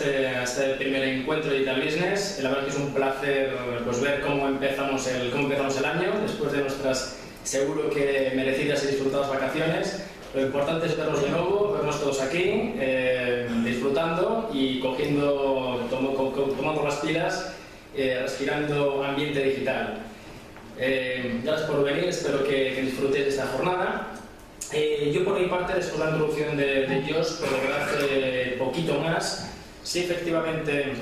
a este primer encuentro de Digital Business. La verdad que es un placer pues, ver cómo empezamos el año, después de nuestras seguro que merecidas y disfrutadas vacaciones. Lo importante es vernos de nuevo, vernos todos aquí, disfrutando y tomando las pilas, respirando ambiente digital. Gracias por venir, espero que disfrutéis de esta jornada. Yo por mi parte, después de la introducción de Josh, por verdad poquito más. Sí, efectivamente,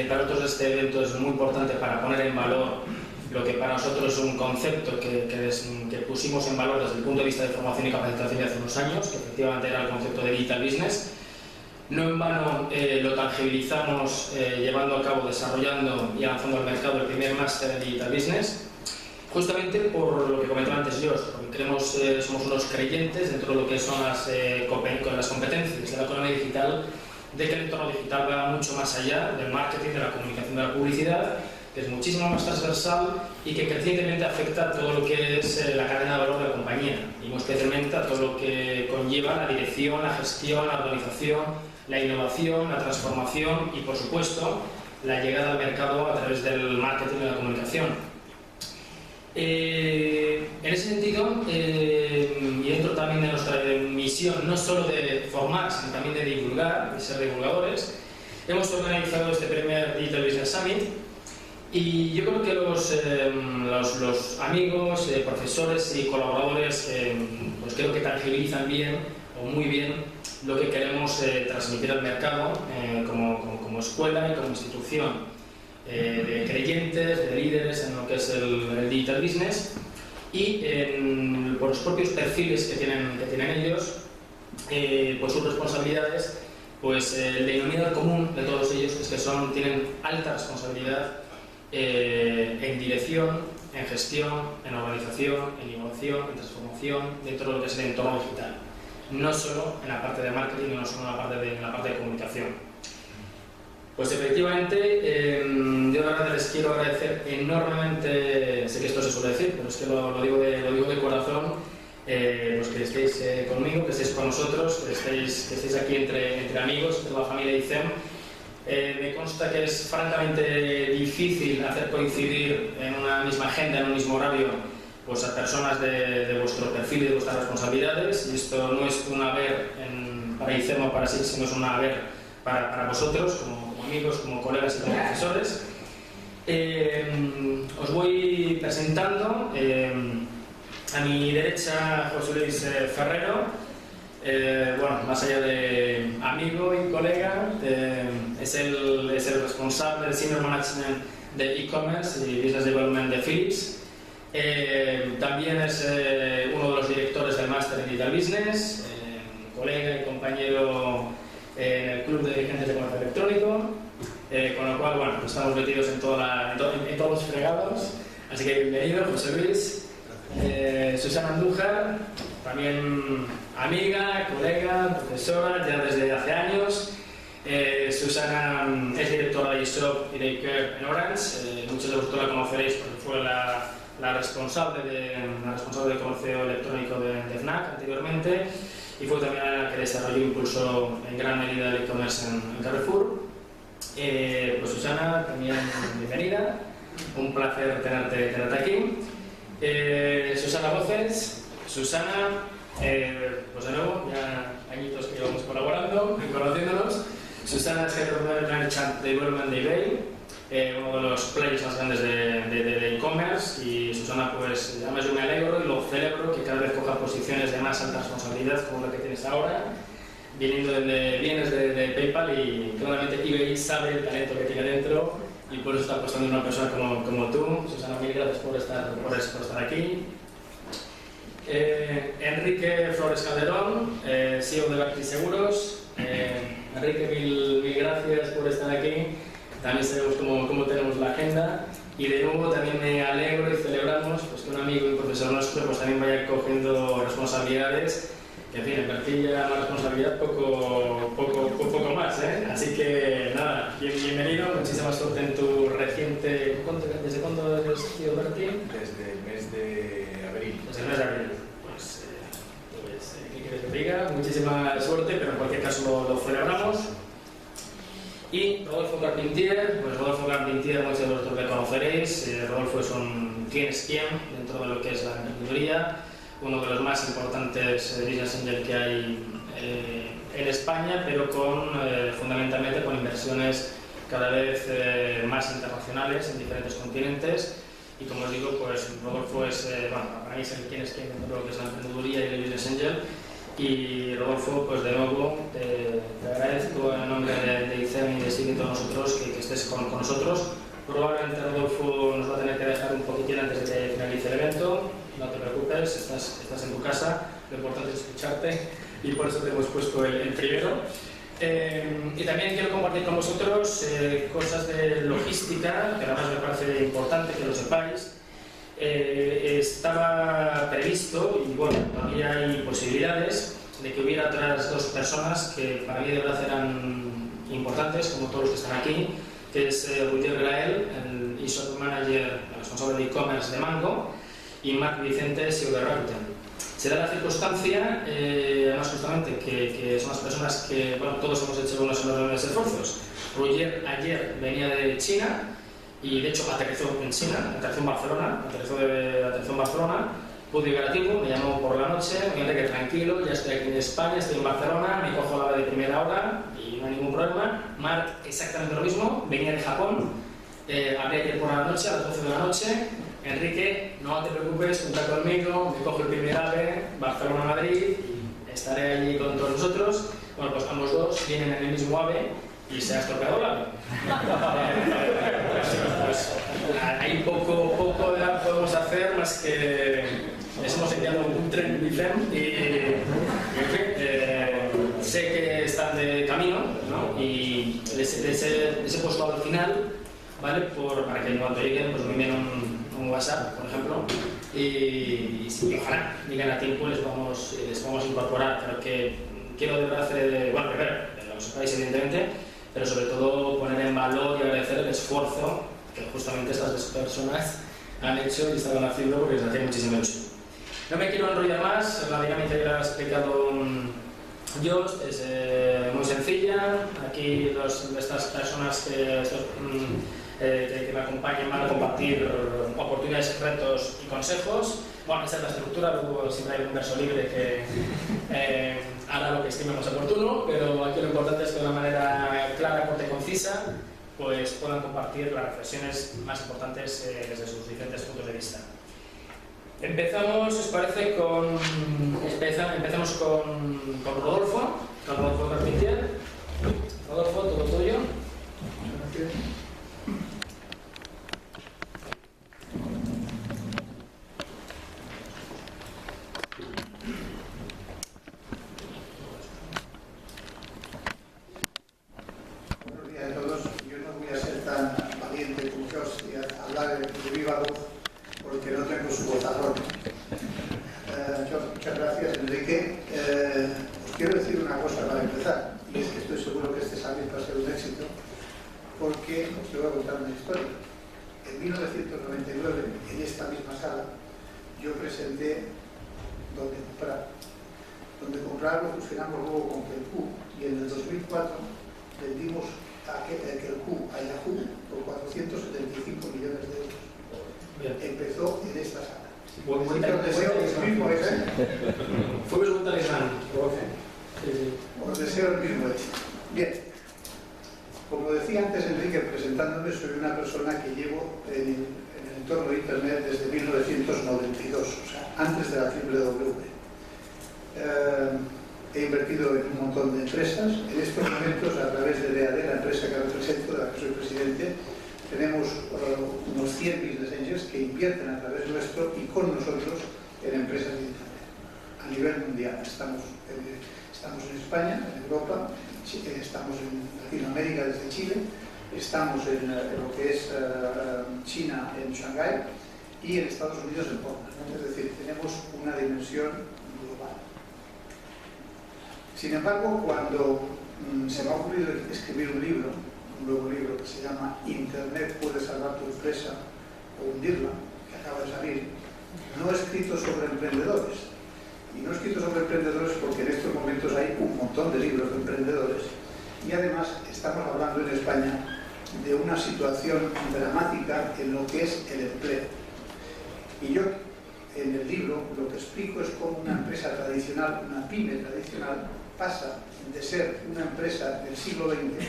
para nosotros este evento es muy importante para poner en valor lo que para nosotros es un concepto que pusimos en valor desde el punto de vista de formación y capacitación hace unos años, que efectivamente era el concepto de Digital Business. No en vano lo tangibilizamos llevando a cabo, desarrollando y avanzando al mercado el primer máster en Digital Business, justamente por lo que comentaba antes yo, porque somos unos creyentes dentro de lo que son las competencias de la economía digital, de que el entorno digital va mucho más allá del marketing, de la comunicación, de la publicidad, que es muchísimo más transversal y que crecientemente afecta a todo lo que es la cadena de valor de la compañía y muy especialmente a todo lo que conlleva la dirección, la gestión, la organización, la innovación, la transformación y, por supuesto, la llegada al mercado a través del marketing y la comunicación. En ese sentido, y dentro también de nuestra misión, no solo de formar, sino también de divulgar, de ser divulgadores, hemos organizado este primer Digital Business Summit. Y yo creo que los amigos, profesores y colaboradores pues creo que tangibilizan bien o muy bien lo que queremos transmitir al mercado como escuela y como institución de creyentes, de líderes en lo que es el Digital Business y por los propios perfiles que tienen ellos, por sus responsabilidades, pues el denominador común de todos ellos es que tienen alta responsabilidad en dirección, en gestión, en organización, en innovación, en transformación, dentro de lo que es el entorno digital. No solo en la parte de marketing, no solo en la parte de comunicación. Pues efectivamente, yo ahora les quiero agradecer enormemente, sé que esto se suele decir, pero es que lo digo de corazón, pues que estéis conmigo, que estéis con nosotros, que estéis aquí entre amigos, entre la familia ICEM. Me consta que es francamente difícil hacer coincidir en una misma agenda, en un mismo horario, pues a personas de vuestro perfil y de vuestras responsabilidades, y esto no es un haber para ICEM o para SIC, sino es un haber para vosotros, como amigos, como colegas y como profesores. Os voy presentando. A mi derecha, José Luis Ferrero. Bueno, más allá de amigo y colega, es el responsable del Senior Management de E-Commerce y Business Development de Philips. También es uno de los directores del Máster en Digital Business, colega y compañero en el Club de Dirigentes de Comercio Electrónico, con lo cual, bueno, estamos metidos en todos los fregados. Así que bienvenido, José Luis. Susana Andújar, también amiga, colega, profesora, ya desde hace años. Susana es directora de eShop y de Care en Orange. Muchos de vosotros la conoceréis porque fue la responsable de comercio electrónico de Fnac anteriormente y fue también la que desarrolló e impulsó en gran medida el e-commerce en Carrefour. Pues Susana, también bienvenida. Un placer tenerte aquí. Susana Voces. Susana, pues de nuevo, ya añitos que llevamos colaborando y conociéndonos. Susana es Head of Management Development de eBay, uno de los players más grandes de e-commerce, y Susana, pues además yo me alegro y lo celebro que cada vez coja posiciones de más alta responsabilidad como la que tienes ahora, vienes de PayPal, y claramente eBay sabe el talento que tiene dentro y por eso está apostando en una persona como tú. Susana, mil gracias por estar aquí. Enrique Flores Calderón, CEO de Bacti Seguros. Enrique, mil gracias por estar aquí. También sabemos cómo tenemos la agenda y de nuevo también me alegro y celebramos pues, que un amigo y profesor nuestro pues, también vaya cogiendo responsabilidades, que en fin, en Bertilla más responsabilidad poco más, ¿eh? Así que nada, bienvenido, muchísima suerte en tu reciente... ¿Desde cuándo eres CEO Berti? Desde el mes de abril. Desde el mes de abril. ¿qué quieres que te diga? Muchísima suerte, pero en cualquier caso lo celebramos. Y Rodolfo Carpentier, pues Rodolfo Carpentier muchos de vosotros le conoceréis. Rodolfo es quién es quién dentro de lo que es la emprendeduría, uno de los más importantes business angel que hay en España, pero fundamentalmente con inversiones cada vez más internacionales en diferentes continentes. Y como os digo, pues Rodolfo es, para mí es quién es quién dentro de lo que es la emprendeduría y el business angel. Y Rodolfo, pues de nuevo te agradezco en nombre de ICEM y de SIG y todos nosotros que estés con nosotros. Probablemente Rodolfo nos va a tener que dejar un poquitín antes de que finalice el evento. No te preocupes, estás en tu casa, lo importante es escucharte y por eso te hemos puesto el primero. Y también quiero compartir con vosotros cosas de logística, que además me parece importante que lo sepáis. Estaba previsto, y bueno, todavía hay posibilidades de que hubiera otras dos personas que para mí de verdad eran importantes, como todos los que están aquí, que es Roger Grael, el e-shop manager, el responsable de e-commerce de Mango, y Marc Vicente, CEO de Rakuten. Se da la circunstancia, además justamente, que son las personas que, bueno, todos hemos hecho unos enormes esfuerzos. Roger ayer venía de China, y de hecho aterrizó en China, aterrizó en Barcelona, pudo llegar a tiempo, me llamó por la noche, me dijo que tranquilo, ya estoy aquí en España, estoy en Barcelona, me cojo la hora de primera hora y no hay ningún problema. Marc, exactamente lo mismo, venía de Japón, habría que ir por la noche, a las 12 de la noche. Enrique, no te preocupes, cuenta conmigo, me cojo el primer AVE, Barcelona-Madrid, y estaré allí con todos nosotros. Bueno, pues ambos dos vienen en el mismo AVE y se ha estropeado el AVE. Pues hay poco podemos hacer más que les hemos enviado un tren Bifem y en fin, sé que están de camino, ¿no? Y les he puesto al final, ¿vale? Para que cuando lleguen pues me envíen un WhatsApp, por ejemplo, y ojalá lleguen a tiempo y les vamos a incorporar, pero que quiero de verdad, bueno, primero, lo sepáis evidentemente, pero sobre todo poner en valor y agradecer el esfuerzo que justamente estas dos personas han hecho y estaban haciendo porque les hacía muchísima ilusión. No me quiero enrollar más, la dinámica ya la ha explicado Jost, es muy sencilla. Aquí estas personas que me acompañan van a compartir oportunidades, retos y consejos. Bueno, esa es la estructura, luego siempre hay un verso libre que hará lo que estimemos oportuno, pero aquí lo importante es que de una manera clara, corta y concisa pues puedan compartir las reflexiones más importantes desde sus diferentes puntos de vista. Empezamos, ¿os parece? Empezamos con Rodolfo Carpentier. Rodolfo, todo tuyo. Gracias. Buenos días a todos. Yo no voy a ser tan valiente como Jost y hablar de viva voz porque no tengo su vozarrón. Muchas gracias, Enrique. Os quiero decir una cosa para empezar, y es que estoy seguro que este summit va a ser un éxito, porque os voy a contar una historia. En 1999, en esta misma sala, yo presenté donde comprar lo fusionamos luego con Kelku, y en el 2004 vendimos a Kelku a Yahoo por 475 millones de euros. Bien. Empezó en esta sala. Buen Os deseo el mismo éxito. Fue un talismán. Os deseo el mismo éxito. Bien. Como decía antes Enrique presentándome, soy una persona que llevo en el entorno de Internet desde 1992, o sea, antes de la WW. He invertido en un montón de empresas. En estos momentos, a través de DAD, la empresa que represento, de la que soy presidente, tenemos unos 100 business angels que invierten a través nuestro y con nosotros en empresas de Internet. A nivel mundial. Estamos en España, en Europa, estamos en Latinoamérica desde Chile, estamos en lo que es China, en Shanghái, y en Estados Unidos, en Portland. Es decir, tenemos una dimensión global. Sin embargo, cuando se me ha ocurrido escribir un nuevo libro que se llama Internet puede salvar tu empresa o hundirla, que acaba de salir, no he escrito sobre emprendedores. Y no he escrito sobre emprendedores porque en estos momentos hay un montón de libros de emprendedores y además estamos hablando en España de una situación dramática en lo que es el empleo. Y yo, en el libro, lo que explico es cómo una empresa tradicional, una pyme tradicional, pasa de ser una empresa del siglo XX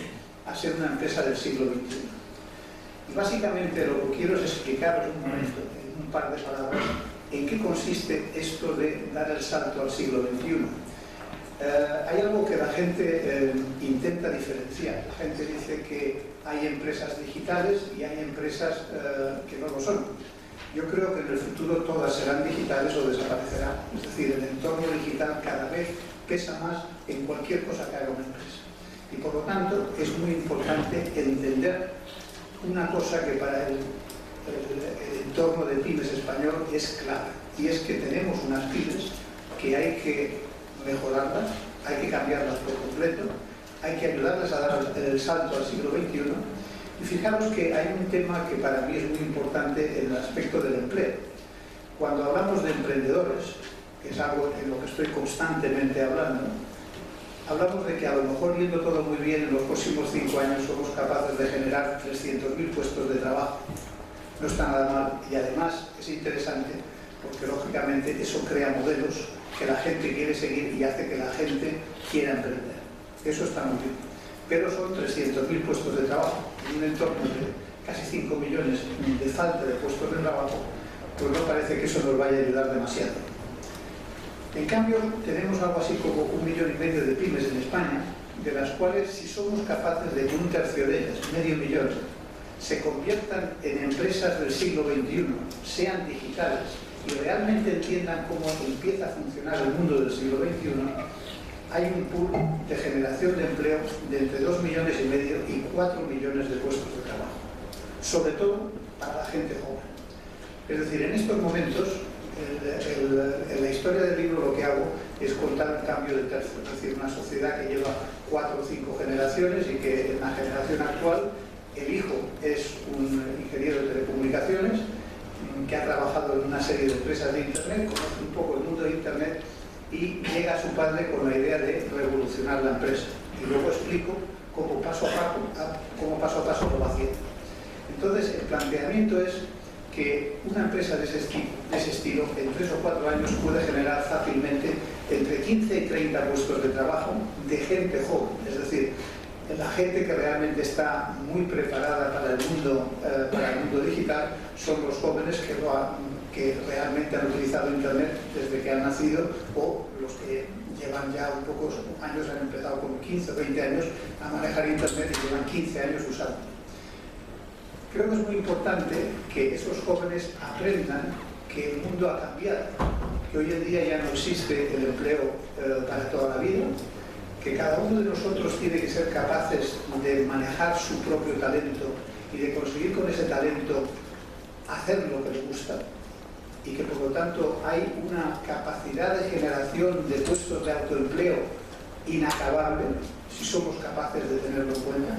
a ser una empresa del siglo XXI. Y básicamente lo que quiero es explicaros un momento, en un par de palabras, en qué consiste esto de dar el salto al siglo XXI. Hay algo que la gente intenta diferenciar. La gente dice que hay empresas digitales y hay empresas que no lo son. Yo creo que en el futuro todas serán digitales o desaparecerán. Es decir, el entorno digital cada vez pesa más en cualquier cosa que haga una empresa. Y por lo tanto es muy importante entender una cosa que para el entorno de pymes español es clave. Y es que tenemos unas pymes que hay que mejorarlas, hay que cambiarlas por completo, hay que ayudarles a dar el salto al siglo XXI. Y fijaros que hay un tema que para mí es muy importante en el aspecto del empleo. Cuando hablamos de emprendedores, que es algo en lo que estoy constantemente hablando, hablamos de que a lo mejor yendo todo muy bien en los próximos 5 años somos capaces de generar 300.000 puestos de trabajo. No está nada mal y además es interesante porque lógicamente eso crea modelos que la gente quiere seguir y hace que la gente quiera emprender. Eso está muy bien. Pero son 300.000 puestos de trabajo en un entorno de casi 5 millones de falta de puestos de trabajo, pues no parece que eso nos vaya a ayudar demasiado. En cambio, tenemos algo así como 1,5 millones de pymes en España, de las cuales si somos capaces de que un tercio de ellas, medio millón, se conviertan en empresas del siglo XXI, sean digitales y realmente entiendan cómo empieza a funcionar el mundo del siglo XXI, hay un pool de generación de empleo de entre 2,5 millones y 4 millones de puestos de trabajo, sobre todo para la gente joven. Es decir, en estos momentos, en la historia del libro lo que hago es contar un cambio de tercio, es decir, una sociedad que lleva 4 o 5 generaciones y que en la generación actual el hijo es un ingeniero de telecomunicaciones que ha trabajado en una serie de empresas de Internet, conoce un poco el mundo de Internet y llega a su padre con la idea de revolucionar la empresa. Y luego explico cómo paso a paso lo va haciendo. Entonces, el planteamiento es que una empresa de ese estilo, en 3 o 4 años, puede generar fácilmente entre 15 y 30 puestos de trabajo de gente joven. Es decir, la gente que realmente está muy preparada para el mundo digital son los jóvenes que realmente han utilizado Internet desde que han nacido, o los que llevan ya un pocos años, han empezado con 15 o 20 años a manejar Internet y llevan 15 años usando. Creo que es muy importante que esos jóvenes aprendan que el mundo ha cambiado, que hoy en día ya no existe el empleo para toda la vida, que cada uno de nosotros tiene que ser capaces de manejar su propio talento y de conseguir con ese talento hacer lo que le gusta, y que por lo tanto hay una capacidad de generación de puestos de autoempleo inacabable si somos capaces de tenerlo en cuenta.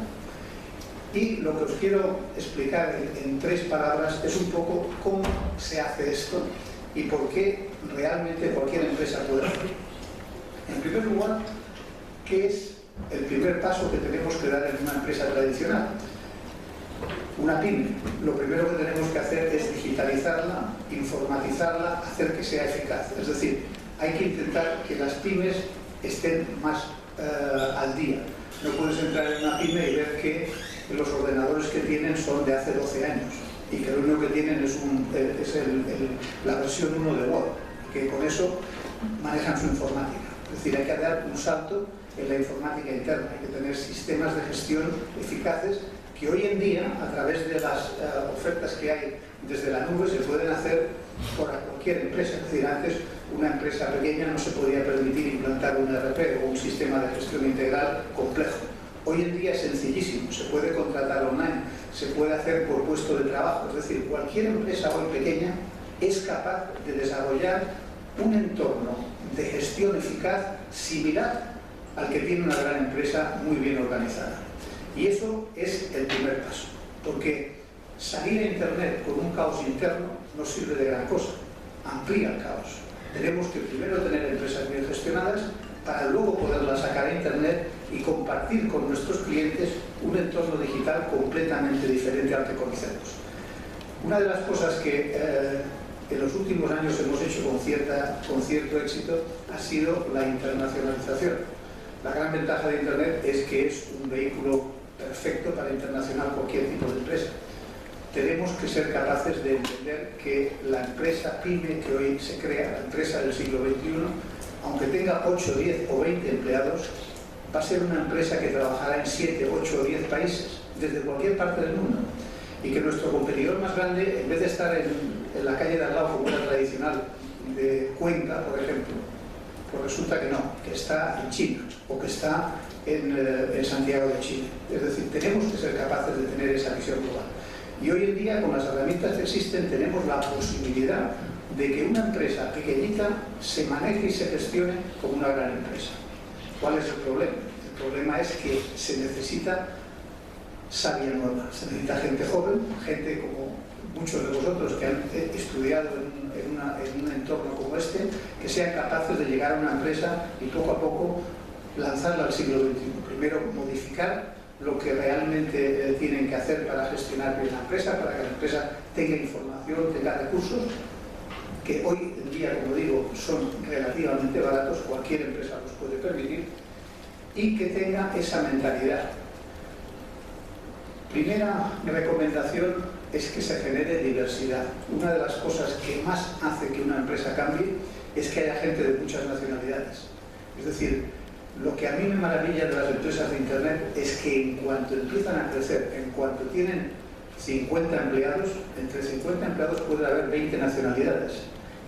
Y lo que os quiero explicar en 3 palabras es un poco cómo se hace esto y por qué realmente cualquier empresa puede hacerlo. En primer lugar, ¿qué es el primer paso que tenemos que dar en una empresa tradicional? Una pyme. Lo primero que tenemos que hacer es digitalizarla, informatizarla, hacer que sea eficaz. Es decir, hay que intentar que las pymes estén más al día. No puedes entrar en una pyme y ver que los ordenadores que tienen son de hace 12 años y que lo único que tienen es la versión 1 de Word, que con eso manejan su informática. Es decir, hay que dar un salto en la informática interna, hay que tener sistemas de gestión eficaces que hoy en día, a través de las ofertas que hay desde la nube, se pueden hacer por cualquier empresa. Es decir, antes una empresa pequeña no se podía permitir implantar un ERP o un sistema de gestión integral complejo. Hoy en día es sencillísimo, se puede contratar online, se puede hacer por puesto de trabajo. Es decir, cualquier empresa hoy pequeña es capaz de desarrollar un entorno de gestión eficaz similar al que tiene una gran empresa muy bien organizada. Y eso es el primer paso, porque salir a Internet con un caos interno no sirve de gran cosa, amplía el caos. Tenemos que primero tener empresas bien gestionadas para luego poderlas sacar a Internet y compartir con nuestros clientes un entorno digital completamente diferente al que conocemos. Una de las cosas que en los últimos años hemos hecho con cierto éxito ha sido la internacionalización. La gran ventaja de Internet es que es un vehículo perfecto para internacionalizar cualquier tipo de empresa. Tenemos que ser capaces de entender que la empresa PYME que hoy se crea, la empresa del siglo XXI, aunque tenga 8, 10 o 20 empleados, va a ser una empresa que trabajará en 7, 8 o 10 países, desde cualquier parte del mundo. Y que nuestro competidor más grande, en vez de estar en la calle de al lado como una tradicional de Cuenca, por ejemplo, pues resulta que no, que está en China o que está en Santiago de Chile. Es decir, tenemos que ser capaces de tener esa visión global. Y hoy en día, con las herramientas que existen, tenemos la posibilidad de que una empresa pequeñita se maneje y se gestione como una gran empresa. ¿Cuál es el problema? El problema es que se necesita savia nueva, se necesita gente joven, gente como muchos de vosotros que han estudiado en un entorno como este, que sean capaces de llegar a una empresa y poco a poco lanzarla al siglo XXI. Primero, modificar lo que realmente tienen que hacer para gestionar bien la empresa, para que la empresa tenga información, tenga recursos, que hoy en día, como digo, son relativamente baratos, cualquier empresa los puede permitir, y que tenga esa mentalidad. Primera recomendación es que se genere diversidad. Una de las cosas que más hace que una empresa cambie es que haya gente de muchas nacionalidades. Es decir, lo que a mí me maravilla de las empresas de Internet es que en cuanto empiezan a crecer, en cuanto tienen 50 empleados, entre 50 empleados puede haber 20 nacionalidades.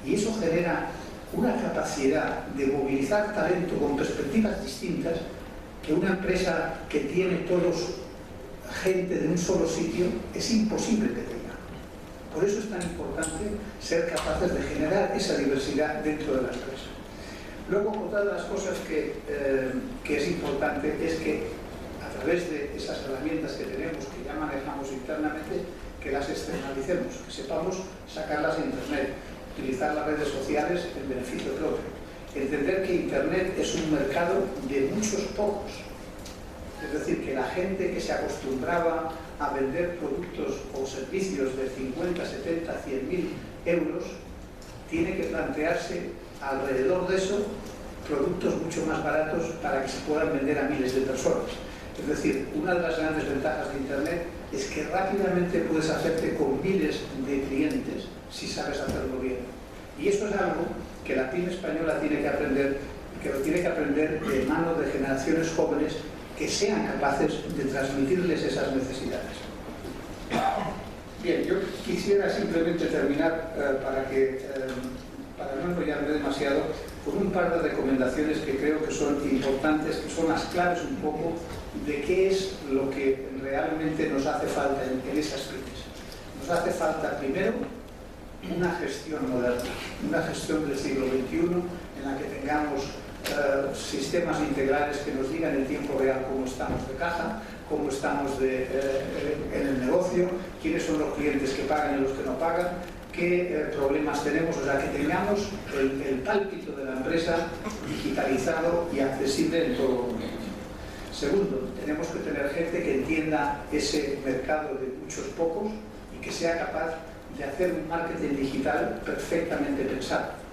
Y eso genera una capacidad de movilizar talento con perspectivas distintas que una empresa que tiene todos gente de un solo sitio es imposible que tenga. Por eso es tan importante ser capaces de generar esa diversidad dentro de la empresa. Luego, otra de las cosas que es importante es que a través de esas herramientas que tenemos, que ya manejamos internamente, que las externalicemos, que sepamos sacarlas a Internet, utilizar las redes sociales en beneficio propio. Entender que Internet es un mercado de muchos pocos. Es decir, que la gente que se acostumbraba a vender productos o servicios de 50, 70, 100.000 euros, tiene que plantearse alrededor de eso productos mucho más baratos para que se puedan vender a miles de personas. Es decir, una de las grandes ventajas de Internet es que rápidamente puedes hacerte con miles de clientes si sabes hacerlo bien. Y eso es algo que la pyme española tiene que aprender, que lo tiene que aprender de manos de generaciones jóvenes que sean capaces de transmitirles esas necesidades. Bien, yo quisiera simplemente terminar para no enrollarme demasiado, con un par de recomendaciones que creo que son importantes, que son las claves un poco de qué es lo que realmente nos hace falta en esas pymes. Nos hace falta primero una gestión moderna, una gestión del siglo XXI en la que tengamos sistemas integrales que nos digan en tiempo real cómo estamos de caja, cómo estamos en el negocio, quiénes son los clientes que pagan y los que no pagan, qué problemas tenemos, o sea, que tengamos el pálpito de la empresa digitalizado y accesible en todo el mundo. Segundo, tenemos que tener gente que entienda ese mercado de muchos pocos y que sea capaz de hacer un marketing digital perfectamente pensado.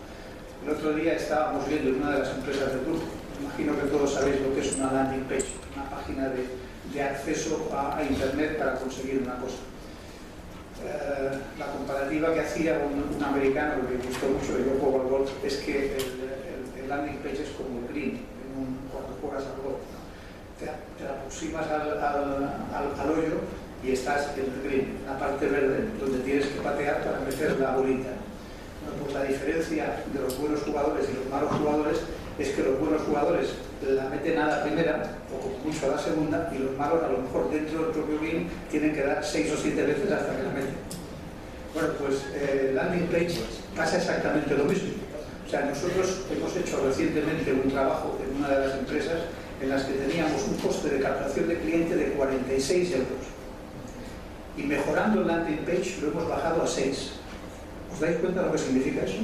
El otro día estábamos viendo en una de las empresas del grupo, imagino que todos sabéis lo que es una landing page, una página de acceso a Internet para conseguir una cosa. La comparativa que hacía un americano, que me gustó mucho, que yo juego al golf, es que el landing page es como el green cuando juegas al golf, ¿no? Te aproximas al hoyo y estás en el green, en la parte verde, donde tienes que patear para meter la bolita. Bueno, pues la diferencia de los buenos jugadores y los malos jugadores es que los buenos jugadores la meten a la primera o como mucho a la segunda, y los malos a lo mejor dentro del propio green tienen que dar 6 o 7 veces hasta que la meten. Bueno, pues landing page pasa exactamente lo mismo. O sea, nosotros hemos hecho recientemente un trabajo en una de las empresas en las que teníamos un coste de captación de cliente de 46 euros. Y mejorando el landing page lo hemos bajado a 6. ¿Os dais cuenta de lo que significa eso?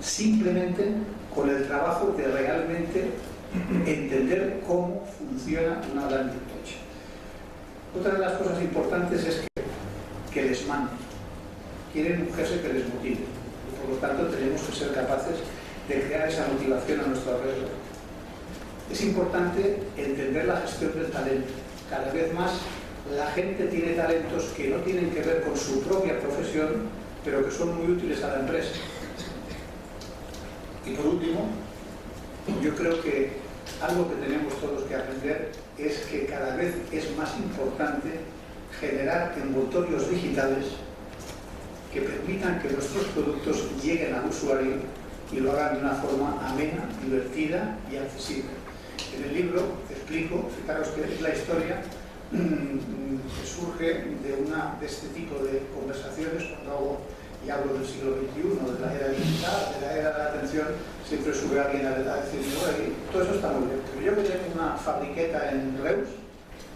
Simplemente con el trabajo de realmente entender cómo funciona una landing page. Otra de las cosas importantes es que les manden. Quieren un jefe que les motive. Y por lo tanto, tenemos que ser capaces de crear esa motivación a nuestro alrededor. Es importante entender la gestión del talento. Cada vez más la gente tiene talentos que no tienen que ver con su propia profesión, pero que son muy útiles a la empresa. Y por último, yo creo que algo que tenemos todos que aprender es que cada vez es más importante generar envoltorios digitales que permitan que nuestros productos lleguen al usuario y lo hagan de una forma amena, divertida y accesible. En el libro explico, fijaros que es la historia que surge de este tipo de conversaciones cuando hago y hablo del siglo XXI, de la era digital, de la era de la atención, siempre sube alguien a decirme, oye, todo eso está muy bien, pero yo que tengo una fabriqueta en Reus,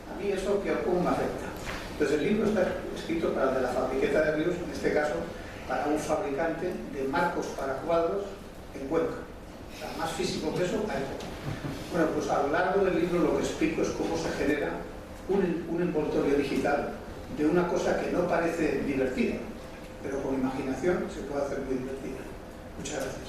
a mí eso ¿cómo me afecta? Entonces el libro está escrito para el de la fabriqueta de Reus, en este caso para un fabricante de marcos para cuadros en Cuenca. O sea, más físico que eso, hay poco. Bueno, pues a lo largo del libro lo que explico es cómo se genera un envoltorio digital de una cosa que no parece divertida, pero con imaginación se puede hacer muy divertida. Muchas gracias.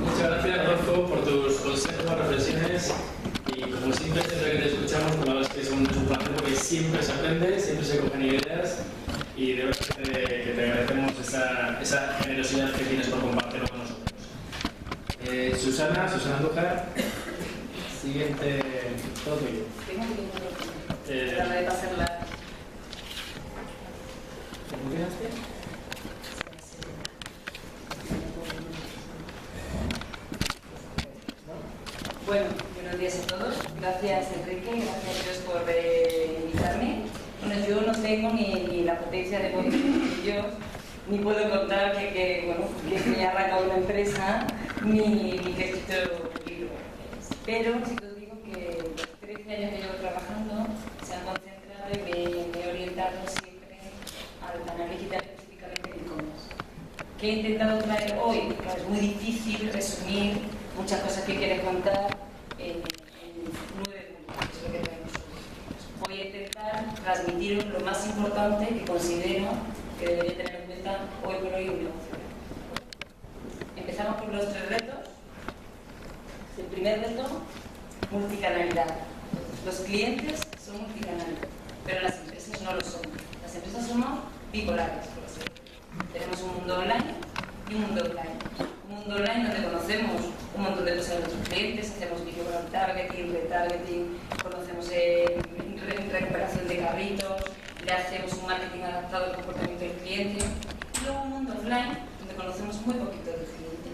Muchas gracias, Rodolfo, por tus consejos, reflexiones y como siempre que te escuchamos, como la verdad es que es un placer porque siempre se aprende, siempre se cogen ideas y de verdad que te agradecemos esa generosidad que tienes por compartirlo con nosotros. Susana Andújar, siguiente, todo tuyo. Trata de pasarla. ¿Cómo quedaste? Bueno, buenos días a todos. Gracias, Enrique. Gracias a Dios por invitarme. Bueno, yo no tengo ni la potencia de poder ni yo, ni puedo contar que me he arrancado una empresa, ni que he escrito un libro. Pero sí que os digo que los 13 años que llevo trabajando se han concentrado y me he orientado siempre al canal digital, específicamente en e-commerce. ¿Qué he intentado traer hoy? Claro, es muy difícil resumir muchas cosas que quieres contar en 9 puntos, que es lo que traemos hoy. Voy a intentar transmitiros lo más importante que considero que debería tener en cuenta hoy por hoy un negocio. Empezamos por los 3 retos. El primer reto, multicanalidad. Los clientes son multicanales, pero las empresas no lo son. Las empresas somos bipolares, por así decirlo. Tenemos un mundo online y un mundo offline. Un mundo online donde conocemos un montón de cosas de nuestros clientes, hacemos video targeting, retargeting, conocemos recuperación de carritos, le hacemos un marketing adaptado al comportamiento del cliente. Y luego un mundo offline donde conocemos muy poquito del cliente.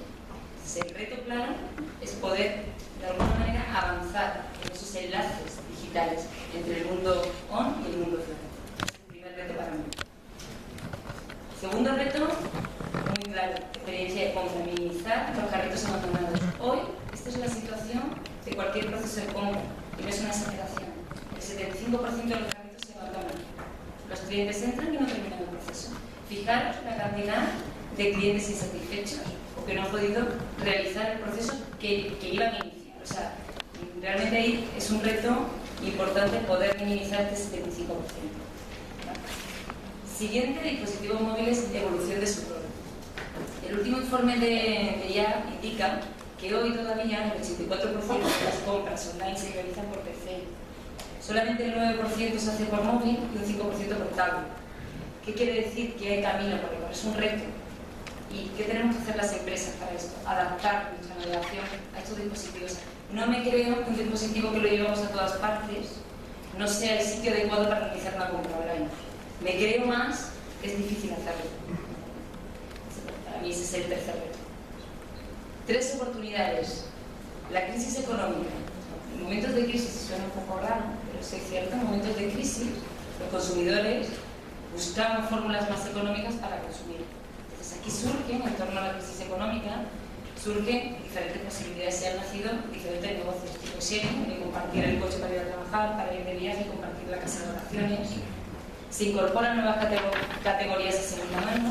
Entonces, el reto claro es poder de alguna manera avanzar en esos enlaces digitales entre el mundo on y el mundo offline. Es el primer reto para mí. Segundo reto, muy claro, experiencia de compra, minimizar los carritos abandonados. Hoy, esta es la situación de cualquier proceso de compra, y no es una exageración. El 75% de los carritos se abandonan. Los clientes entran y no terminan el proceso. Fijaros la cantidad de clientes insatisfechos o que no han podido realizar el proceso que iban a iniciar. O sea, realmente ahí es un reto importante poder minimizar este 75%. Siguiente, dispositivos móviles, evolución de su rol. El último informe de IA indica que hoy todavía el 84% de las compras online se realizan por PC. Solamente el 9% se hace por móvil y un 5% por tablet. ¿Qué quiere decir? Que hay camino por recorrer, es un reto. ¿Y qué tenemos que hacer las empresas para esto? Adaptar nuestra navegación a estos dispositivos. No me creo que un dispositivo que lo llevamos a todas partes no sea el sitio adecuado para realizar una compra online. Me creo más que es difícil hacerlo. Para mí ese es el tercer reto. 3 oportunidades. La crisis económica. En momentos de crisis, suena un poco raro, pero es cierto, en momentos de crisis los consumidores buscamos fórmulas más económicas para consumir. Entonces aquí surgen, en torno a la crisis económica, surgen diferentes posibilidades. Se han nacido diferentes negocios, tipo sharing, de compartir el coche para ir a trabajar, para ir de viaje, compartir la casa de vacaciones. Se incorporan nuevas categorías de segunda mano,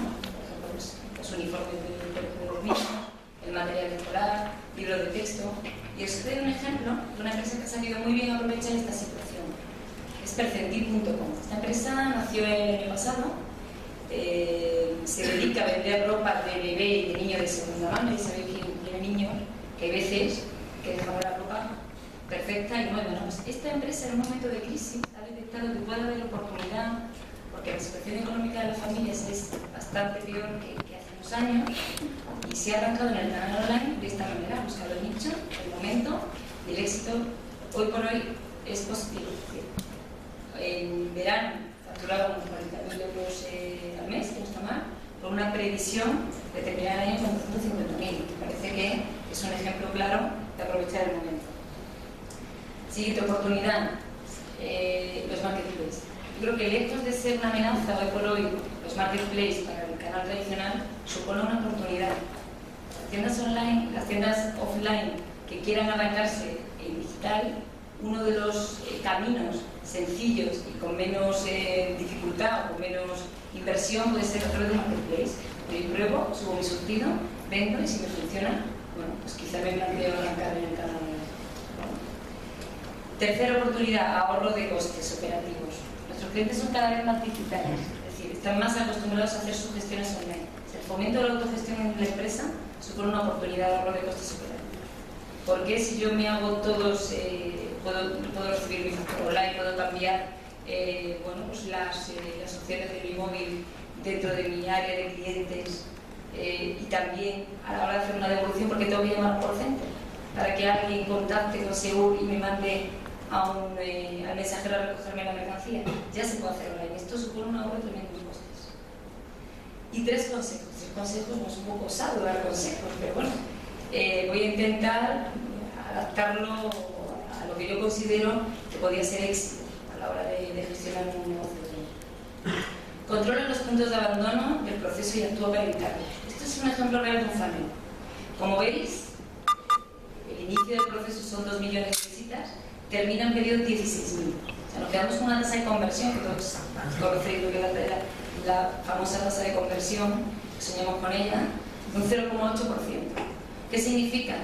Percentil.com. Esta empresa nació el año pasado, se dedica a vender ropa de bebé y de niño de segunda mano. Y sabéis que tiene niños que hay veces que dejamos la ropa perfecta y nueva, ¿no? Pues esta empresa en un momento de crisis ha detectado que puede haber oportunidad, porque la situación económica de las familias es bastante peor que hace unos años, y se ha arrancado en el canal online de esta manera, ha buscado el nicho, el momento, y el éxito hoy por hoy es positivo. En verano facturaba unos 40.000 euros al mes, que no está mal, con una previsión de terminar el año con 250.000. Me parece que es un ejemplo claro de aprovechar el momento. Siguiente oportunidad, los marketplaces. Yo creo que lejos de ser una amenaza hoy por hoy, los marketplaces para el canal tradicional supone una oportunidad. Las tiendas online, las tiendas offline que quieran arrancarse en digital, uno de los caminos sencillos y con menos dificultad o con menos inversión puede ser a través de marketplace. Yo pruebo, subo mi surtido, vendo y si me funciona, bueno, pues quizá me planteo arrancar en el canal online. Tercera oportunidad, ahorro de costes operativos. Nuestros clientes son cada vez más digitales, es decir, están más acostumbrados a hacer sus gestiones online. El fomento de la autogestión en la empresa supone una oportunidad de ahorro de costes operativos. Porque si yo me hago todos, puedo recibir mi factura online, puedo cambiar bueno, pues las opciones de mi móvil dentro de mi área de clientes, y también a la hora de hacer una devolución, porque tengo que llamar por center para que alguien contacte con Segur y me mande al mensajero a recogerme la mercancía. Ya se puede hacer online. Esto supone un ahorro tremendo de costes. Y tres consejos. No es un poco osado dar consejos, pero bueno, voy a intentar adaptarlo a lo que yo considero que podría ser éxito a la hora de gestionar un negocio. Controla los puntos de abandono del proceso y actúa para evitarlo. Esto es un ejemplo real de un funnel. Como veis, el inicio del proceso son 2 millones de visitas, termina en periodo 16.000. O sea, nos quedamos con una tasa de conversión, que todos conocéis lo que es la famosa tasa de conversión, que soñamos con ella, un 0,8%. ¿Qué significa?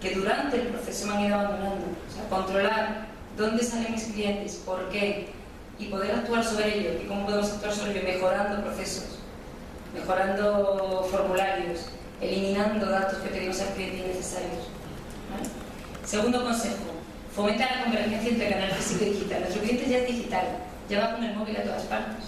Que durante el proceso me han ido abandonando. O sea, controlar dónde salen mis clientes, por qué, y poder actuar sobre ello. ¿Y cómo podemos actuar sobre ello? Mejorando procesos, mejorando formularios, eliminando datos que pedimos al cliente innecesarios. ¿Vale? Segundo consejo, fomenta la convergencia entre canal físico y digital. Nuestro cliente ya es digital, ya va con el móvil a todas partes.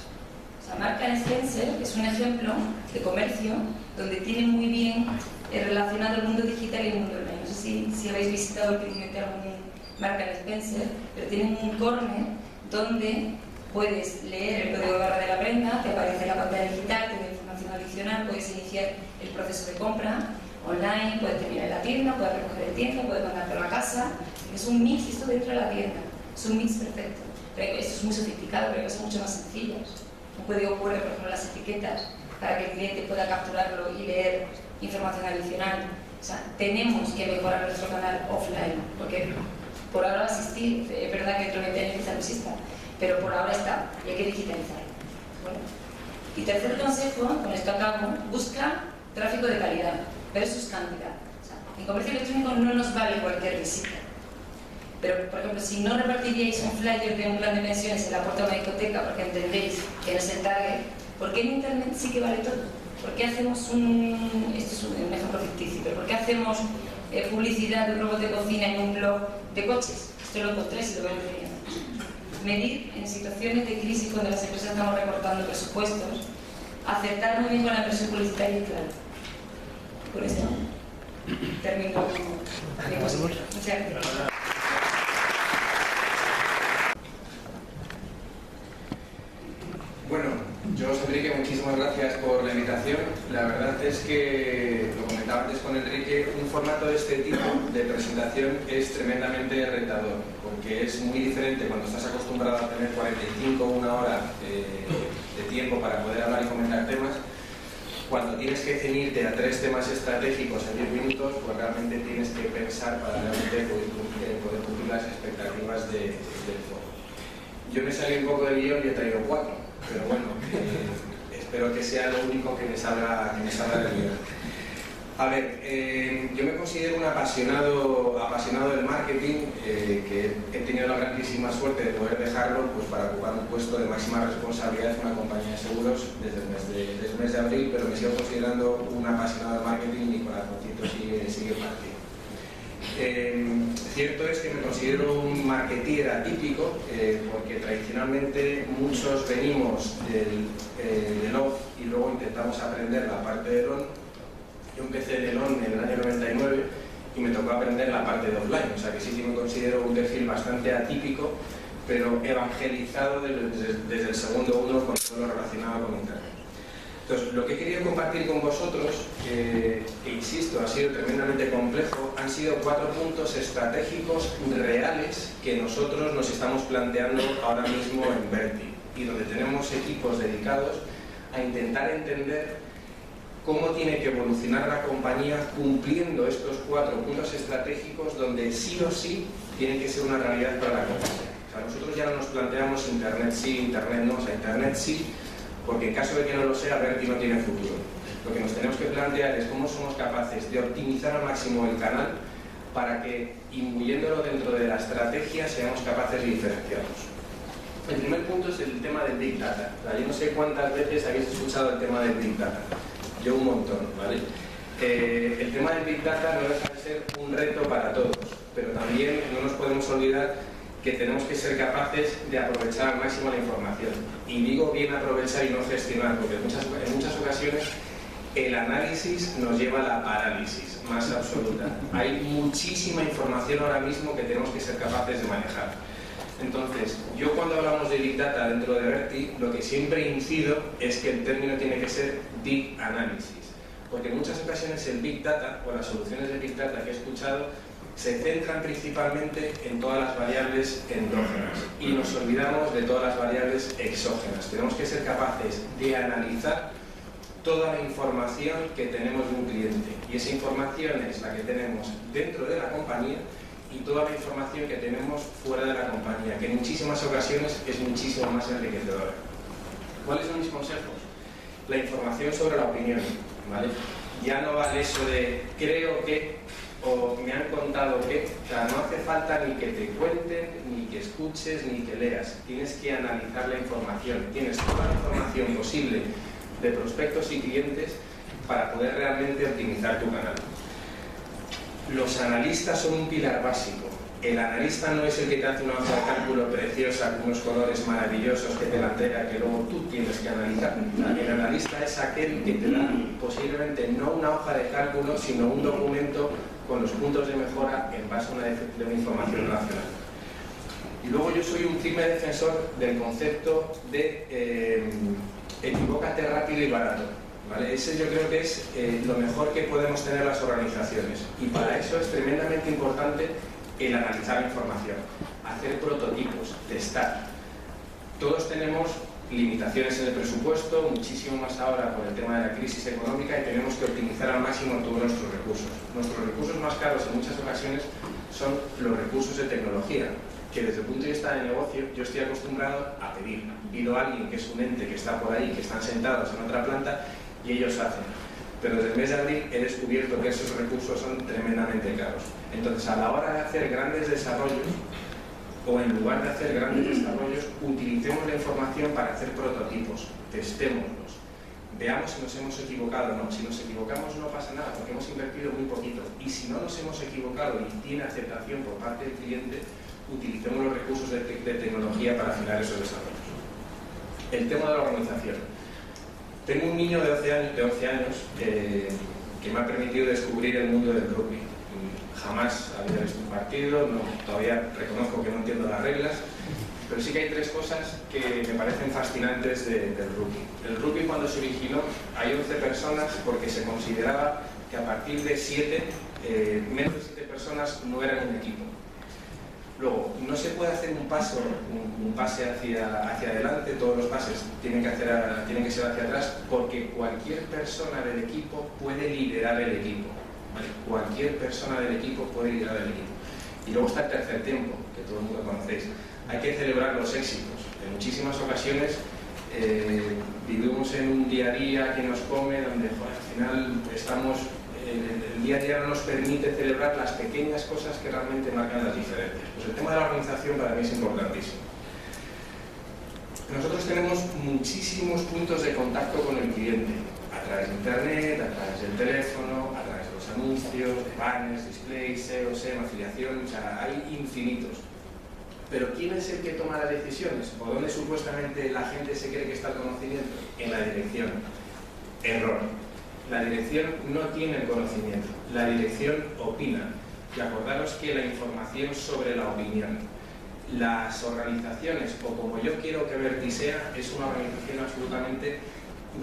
O sea, Marks & Spencer es un ejemplo de comercio donde tiene muy bien relacionado el mundo digital y el mundo online. No sé si habéis visitado últimamente algún Marks & Spencer, pero tienen un corner donde puedes leer el código de barra de la prenda, te aparece la pantalla digital, te da información adicional, puedes iniciar el proceso de compra online, puedes terminar en la tienda, puedes recoger en tienda, puedes mandártelo a casa. Es un mix, esto dentro de la tienda, es un mix perfecto. Pero esto es muy sofisticado, pero hay cosas mucho más sencillas. Un código QR, por ejemplo, las etiquetas, para que el cliente pueda capturarlo y leer información adicional. O sea, tenemos que mejorar nuestro canal offline, porque por ahora va a existir, es verdad que dentro de 20 años quizá no exista, pero por ahora está y hay que digitalizarlo. Bueno. Y tercer consejo, con esto acabo, busca tráfico de calidad versus cantidad. O sea, en comercio electrónico no nos vale cualquier visita. Pero, por ejemplo, si no repartiríais un flyer de un plan de pensiones en la puerta de una discoteca porque entendéis que no es el target, ¿por qué en Internet sí que vale todo? ¿Por qué hacemos esto es un ejemplo ficticio, pero por qué hacemos publicidad de un robot de cocina en un blog de coches? Esto lo encontré y lo veo en medir en situaciones de crisis cuando las empresas estamos recortando presupuestos, acertar muy bien con la inversión publicitaria y claro. Por eso termino mi posición. Muchas gracias. Bueno, yo, Enrique, muchísimas gracias por la invitación. La verdad es que, lo comentaba antes con Enrique, un formato de este tipo de presentación es tremendamente retador, porque es muy diferente cuando estás acostumbrado a tener 45 o una hora de tiempo para poder hablar y comentar temas. Cuando tienes que ceñirte a 3 temas estratégicos en 10 minutos, pues realmente tienes que pensar para realmente poder cumplir las expectativas del foro. Yo me salí un poco del guión y he traído 4. Pero bueno, espero que sea lo único que me salga del guión. A ver, yo me considero un apasionado del marketing, que he tenido la grandísima suerte de poder dejarlo pues, para ocupar un puesto de máxima responsabilidad en una compañía de seguros desde el mes de abril, pero me sigo considerando un apasionado del marketing y mi corazoncito sigue partido. Cierto es que me considero un marketeer atípico, porque tradicionalmente muchos venimos del off y luego intentamos aprender la parte del on. Yo empecé en el on en el año 99 y me tocó aprender la parte de offline, o sea que sí que me considero un perfil bastante atípico, pero evangelizado desde el segundo uno con todo lo relacionado con Internet. Entonces, lo que he querido compartir con vosotros, que insisto, ha sido tremendamente complejo, han sido 4 puntos estratégicos reales que nosotros nos estamos planteando ahora mismo en Verti, y donde tenemos equipos dedicados a intentar entender cómo tiene que evolucionar la compañía cumpliendo estos 4 puntos estratégicos donde sí o sí tienen que ser una realidad para la compañía. O sea, nosotros ya no nos planteamos Internet sí, Internet no, o sea, Internet sí, porque en caso de que no lo sea, Verti no tiene futuro. Lo que nos tenemos que plantear es cómo somos capaces de optimizar al máximo el canal para que, imbuyéndolo dentro de la estrategia, seamos capaces de diferenciarnos. El primer punto es el tema del Big Data. O sea, yo no sé cuántas veces habéis escuchado el tema del Big Data. Yo un montón, ¿vale? El tema del Big Data no deja de ser un reto para todos, pero también no nos podemos olvidar que tenemos que ser capaces de aprovechar al máximo la información. Y digo bien aprovechar y no gestionar, porque en muchas ocasiones el análisis nos lleva a la parálisis más absoluta. Hay muchísima información ahora mismo que tenemos que ser capaces de manejar. Entonces, yo cuando hablamos de Big Data dentro de Verti, lo que siempre incido es que el término tiene que ser Big Analysis, porque en muchas ocasiones el Big Data, o las soluciones de Big Data que he escuchado, se centran principalmente en todas las variables endógenas y nos olvidamos de todas las variables exógenas. Tenemos que ser capaces de analizar toda la información que tenemos de un cliente, y esa información es la que tenemos dentro de la compañía y toda la información que tenemos fuera de la compañía, que en muchísimas ocasiones es muchísimo más enriquecedora. ¿Cuáles son mis consejos? La información sobre la opinión, ¿vale? Ya no vale eso de creo que o me han contado que, o sea, no hace falta ni que te cuenten, ni que escuches, ni que leas. Tienes que analizar la información. Tienes toda la información posible de prospectos y clientes para poder realmente optimizar tu canal. Los analistas son un pilar básico. El analista no es el que te hace una hoja de cálculo preciosa con unos colores maravillosos que te la entrega, que luego tú tienes que analizar. El analista es aquel que te da posiblemente no una hoja de cálculo, sino un documento con los puntos de mejora en base a una información relacional. Y luego yo soy un firme defensor del concepto de equivócate rápido y barato. ¿Vale? Ese yo creo que es lo mejor que podemos tener las organizaciones, y para eso es tremendamente importante el analizar la información, hacer prototipos, testar. Todos tenemos limitaciones en el presupuesto, muchísimo más ahora por el tema de la crisis económica, y tenemos que optimizar al máximo todos nuestros recursos. Nuestros recursos más caros en muchas ocasiones son los recursos de tecnología, que desde el punto de vista de negocio yo estoy acostumbrado a pedir. Pido a alguien que es un ente que está por ahí, que están sentados en otra planta, y ellos hacen. Pero desde el mes de abril he descubierto que esos recursos son tremendamente caros. Entonces, a la hora de hacer grandes desarrollos, o en lugar de hacer grandes desarrollos, utilicemos la información para hacer prototipos, testémoslos, veamos si nos hemos equivocado o no. Si nos equivocamos no pasa nada, porque hemos invertido muy poquito. Y si no nos hemos equivocado y tiene aceptación por parte del cliente, utilicemos los recursos de tecnología para afinar esos desarrollos. El tema de la organización. Tengo un niño de 11 años que me ha permitido descubrir el mundo del rugby. Jamás había visto un partido, todavía reconozco que no entiendo las reglas, pero sí que hay 3 cosas que me parecen fascinantes del rugby. El rugby, cuando se originó, hay 11 personas porque se consideraba que a partir de 7, menos de 7 personas no eran un equipo. Luego, no se puede hacer un pase hacia adelante, todos los pases tienen que ser hacia atrás, porque cualquier persona del equipo puede liderar el equipo. ¿Vale? Cualquier persona del equipo puede liderar el equipo. Y luego está el tercer tiempo, que todo el mundo conocéis. Hay que celebrar los éxitos. En muchísimas ocasiones vivimos en un día a día que nos come, donde al final estamos el día a día no nos permite celebrar las pequeñas cosas que realmente marcan las diferencias. Pues el tema de la organización para mí es importantísimo. Nosotros tenemos muchísimos puntos de contacto con el cliente, a través de internet, a través del teléfono, a través de los anuncios, de banners, displays, SEO, SEM, afiliación, o sea, hay infinitos. Pero ¿quién es el que toma las decisiones? ¿O dónde supuestamente la gente se cree que está el conocimiento? En la dirección. Error. La dirección no tiene el conocimiento, la dirección opina. Y acordaros que la información sobre la opinión. Las organizaciones, o como yo quiero que Verti sea, es una organización absolutamente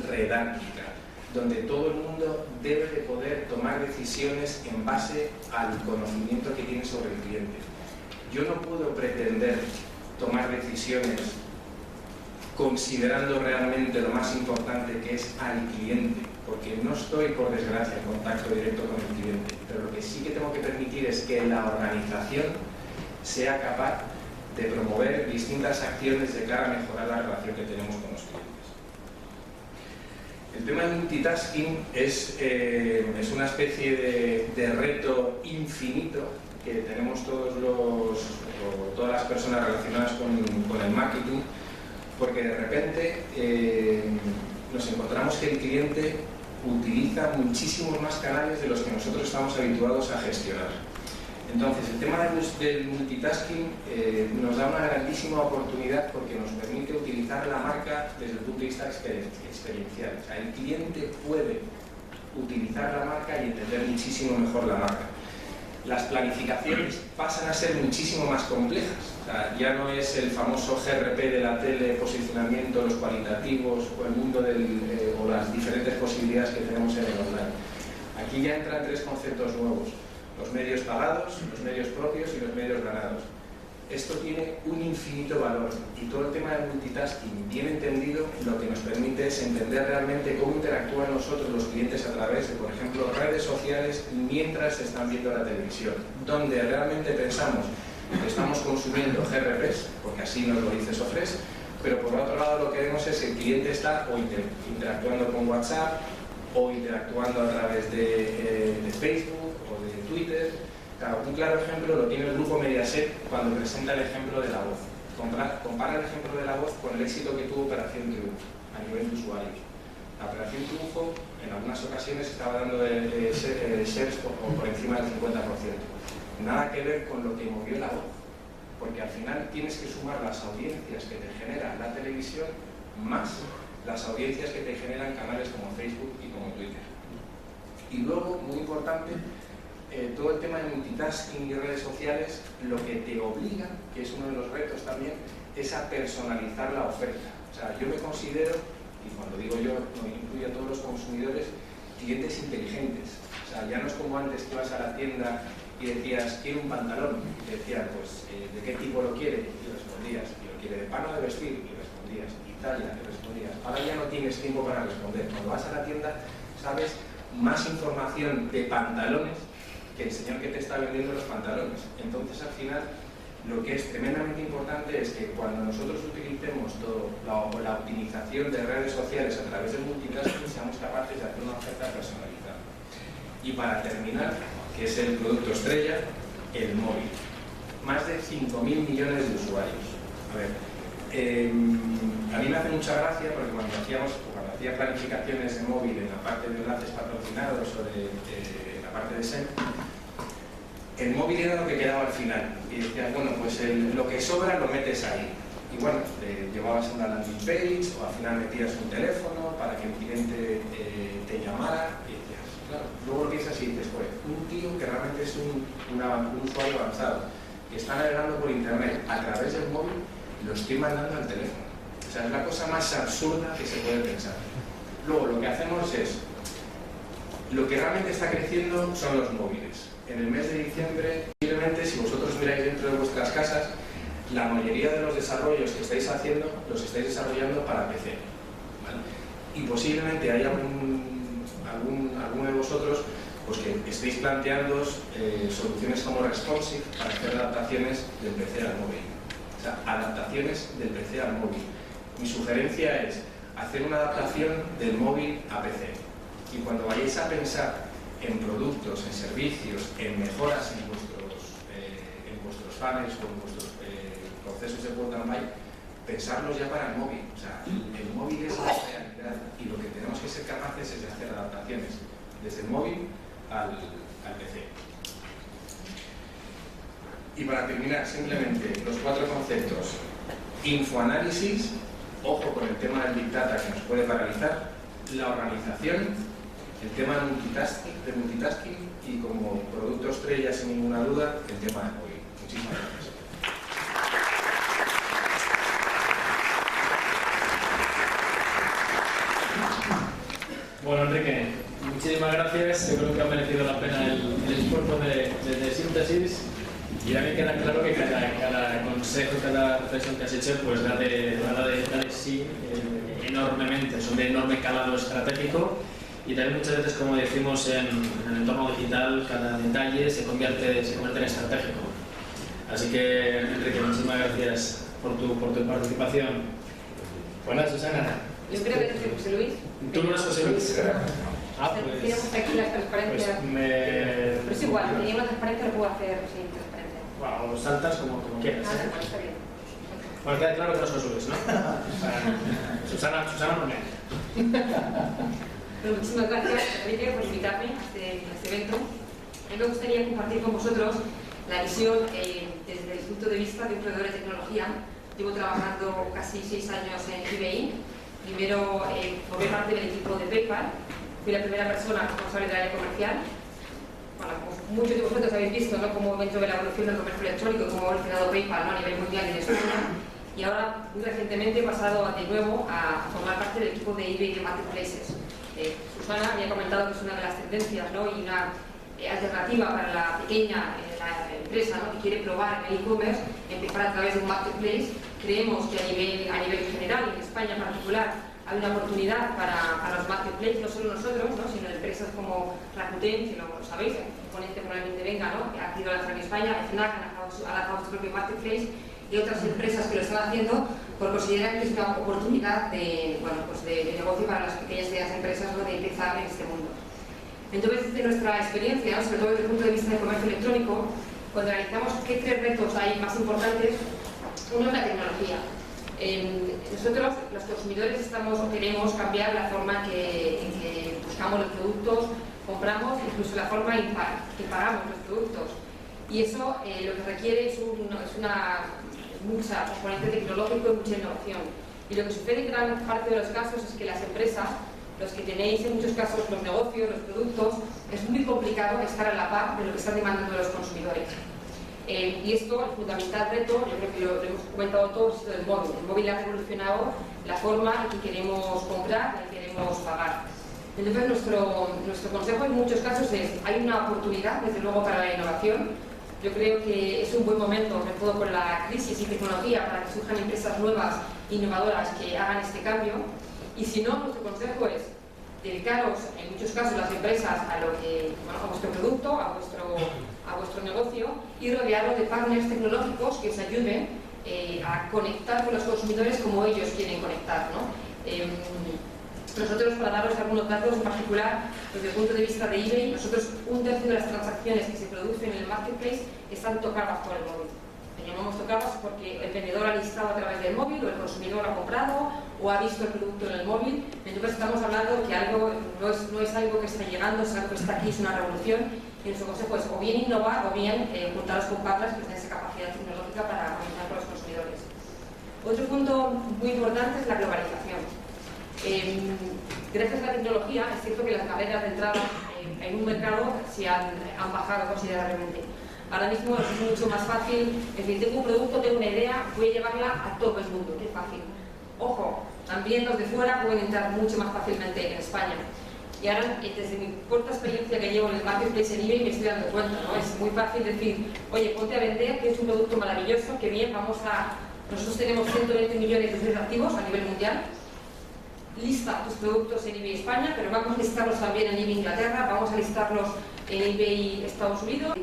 redándica, donde todo el mundo debe de poder tomar decisiones en base al conocimiento que tiene sobre el cliente. Yo no puedo pretender tomar decisiones considerando realmente lo más importante, que es al cliente, porque no estoy, por desgracia, en contacto directo con el cliente, pero lo que sí que tengo que permitir es que la organización sea capaz de promover distintas acciones de cara a mejorar la relación que tenemos con los clientes. El tema del multitasking es una especie de reto infinito que tenemos todas las personas relacionadas con el marketing, porque de repente nos encontramos que el cliente utiliza muchísimos más canales de los que nosotros estamos habituados a gestionar. Entonces, el tema del multitasking nos da una grandísima oportunidad porque nos permite utilizar la marca desde el punto de vista experiencial. O sea, el cliente puede utilizar la marca y entender muchísimo mejor la marca. Las planificaciones pasan a ser muchísimo más complejas. O sea, ya no es el famoso GRP de la tele, posicionamiento, los cualitativos o el mundo o las diferentes posibilidades que tenemos en el online. Aquí ya entran tres conceptos nuevos: los medios pagados, los medios propios y los medios ganados. Esto tiene un infinito valor y todo el tema del multitasking bien entendido lo que nos permite es entender realmente cómo interactúan nosotros los clientes a través de, por ejemplo, redes sociales mientras están viendo la televisión, donde realmente pensamos que estamos consumiendo GRPs, porque así nos lo dice Sofres, pero por otro lado lo que vemos es que el cliente está o interactuando con WhatsApp o interactuando a través de Facebook o de Twitter. Claro, un claro ejemplo lo tiene el grupo Mediaset cuando presenta el ejemplo de La Voz. Compara el ejemplo de La Voz con el éxito que tuvo Operación Triunfo a nivel de usuarios. La Operación Triunfo en algunas ocasiones estaba dando shares por encima del 50%. Nada que ver con lo que movió La Voz, porque al final tienes que sumar las audiencias que te genera la televisión más las audiencias que te generan canales como Facebook y como Twitter. Y luego, muy importante, todo el tema de multitasking y redes sociales, lo que te obliga, que es uno de los retos también, es a personalizar la oferta. O sea, yo me considero, y cuando digo yo, no incluyo a todos los consumidores, clientes inteligentes. O sea, ya no es como antes que ibas a la tienda y decías, quiero un pantalón, y decías, pues, ¿de qué tipo lo quiere? Y respondías, ¿y lo quiere de pan o de vestir? Y respondías, Italia, y respondías. Ahora ya no tienes tiempo para responder. Cuando vas a la tienda, sabes más información de pantalones que el señor que te está vendiendo los pantalones. Entonces, al final, lo que es tremendamente importante es que cuando nosotros utilicemos la optimización de redes sociales a través del multitasking, seamos capaces de hacer una oferta personalizada. Y para terminar, que es el producto estrella, el móvil. Más de 5.000 millones de usuarios. A ver, a mí me hace mucha gracia porque cuando hacía planificaciones de móvil en la parte de enlaces patrocinados o de la parte de SEM, el móvil era lo que quedaba al final y decías, bueno, pues lo que sobra lo metes ahí y bueno, llevabas una landing page o al final metías un teléfono para que el cliente te llamara y decías, claro, luego lo piensas y dices, pues un tío que realmente es un usuario avanzado que está navegando por internet a través del móvil, lo estoy mandando al teléfono. O sea, es la cosa más absurda que se puede pensar. Luego lo que hacemos es, lo que realmente está creciendo son los móviles. En el mes de diciembre, posiblemente, si vosotros miráis dentro de vuestras casas, la mayoría de los desarrollos que estáis haciendo, los estáis desarrollando para PC. ¿Vale? Y posiblemente haya alguno de vosotros pues, que estéis planteando soluciones como Responsive para hacer adaptaciones del PC al móvil. O sea, adaptaciones del PC al móvil. Mi sugerencia es hacer una adaptación del móvil a PC. Y cuando vayáis a pensar en productos, en servicios, en mejoras en vuestros funnels, con vuestros procesos de Word and Buy, pensarlos ya para el móvil. O sea, el móvil es la realidad y lo que tenemos que ser capaces es de hacer adaptaciones desde el móvil al PC. Y para terminar, simplemente los 4 conceptos. Infoanálisis, ojo con el tema del Big Data que nos puede paralizar, la organización, el tema de multitasking y como producto estrella, sin ninguna duda, el tema del móvil. Muchísimas gracias. Bueno, Enrique, muchísimas gracias. Yo creo que ha merecido la pena el esfuerzo de síntesis. Y ya me queda claro que cada consejo, cada reflexión que has hecho, pues da de sí enormemente, son de enorme calado estratégico. Y también muchas veces, como decimos en el entorno digital, cada detalle se convierte en estratégico. Así que, Enrique, muchísimas gracias por tu participación. Buenas, Susana. Yo creo que soy José Luis. ¿Tú no eres José Luis? Pues... Tenemos aquí las transparencias. Pero es igual, si tenía una transparencia lo puedo hacer sin transparencia. Bueno, o saltas como quieras. Bueno, está bien. Bueno, queda claro que no es José Luis, ¿no? Susana no me. Bueno, muchísimas gracias, Enrique, por invitarme a este evento. A mí me gustaría compartir con vosotros la visión desde el punto de vista de un proveedor de tecnología. Llevo trabajando casi 6 años en eBay. Primero formé parte del equipo de PayPal. Fui la primera persona responsable del área comercial. Bueno, pues muchos de vosotros habéis visto, ¿no?, cómo dentro de la evolución del comercio electrónico, cómo ha evolucionado PayPal, ¿no?, a nivel mundial y en España. Y ahora, muy recientemente, he pasado de nuevo a formar parte del equipo de eBay de Marketplaces. Susana había comentado que es una de las tendencias, ¿no?, y una alternativa para la pequeña la empresa, ¿no?, que quiere probar en el e-commerce, empezar a través de un marketplace. Creemos que a nivel general, y en España en particular, hay una oportunidad para los marketplaces, no solo nosotros, ¿no?, sino empresas como Rakuten, que lo sabéis, el ponente probablemente venga, ¿no?, que ha ido a en España, FNAC ha lanzado su propio marketplace, y otras empresas que lo están haciendo por considerar que es una oportunidad de negocio para las pequeñas y medianas empresas, ¿no?, de empezar en este mundo. Entonces, desde nuestra experiencia, sobre todo desde el punto de vista del comercio electrónico, cuando analizamos qué 3 retos hay más importantes, uno es la tecnología. Nosotros, los consumidores, queremos cambiar la forma en que buscamos los productos, compramos, incluso la forma en que pagamos los productos. Y eso lo que requiere es mucha componente tecnológico y mucha innovación. Y lo que sucede en gran parte de los casos es que las empresas, los que tenéis en muchos casos los negocios, los productos, es muy complicado estar a la par de lo que están demandando los consumidores. Y esto, el fundamental reto, yo creo que lo hemos comentado todos, es el móvil. El móvil ha revolucionado la forma en que queremos comprar y queremos pagar. Entonces, nuestro consejo en muchos casos es, hay una oportunidad, desde luego, para la innovación. Yo creo que es un buen momento, sobre todo con la crisis y tecnología, para que surjan empresas nuevas, innovadoras, que hagan este cambio. Y si no, nuestro consejo es dedicaros, en muchos casos, las empresas a vuestro producto, a vuestro negocio, y rodearos de partners tecnológicos que os ayuden a conectar con los consumidores como ellos quieren conectar, ¿no? Nosotros, para daros algunos datos en particular, desde el punto de vista de eBay, nosotros 1/3 de las transacciones que se producen en el marketplace están tocadas por el móvil. Le llamamos tocadas porque el vendedor ha listado a través del móvil, o el consumidor ha comprado, o ha visto el producto en el móvil. Entonces estamos hablando que algo no es algo que está llegando, es algo que está aquí, es una revolución. Y nuestro consejo es o bien innovar o bien juntaros con partners que tengan esa capacidad tecnológica para conectar con los consumidores. Otro punto muy importante es la globalización. Gracias a la tecnología, es cierto que las barreras de entrada en un mercado se han bajado considerablemente. Ahora mismo es mucho más fácil, es decir, tengo un producto, tengo una idea, voy a llevarla a todo el mundo, qué fácil. Ojo, también los de fuera pueden entrar mucho más fácilmente en España. Y ahora, desde mi corta experiencia que llevo en el marketplace en eBay, me estoy dando cuenta, ¿no? Es muy fácil decir, oye, ponte a vender, que es un producto maravilloso, que bien, nosotros tenemos 120 millones de usuarios activos a nivel mundial. Lista tus productos en eBay España, pero vamos a listarlos también en eBay Inglaterra, vamos a listarlos en eBay Estados Unidos.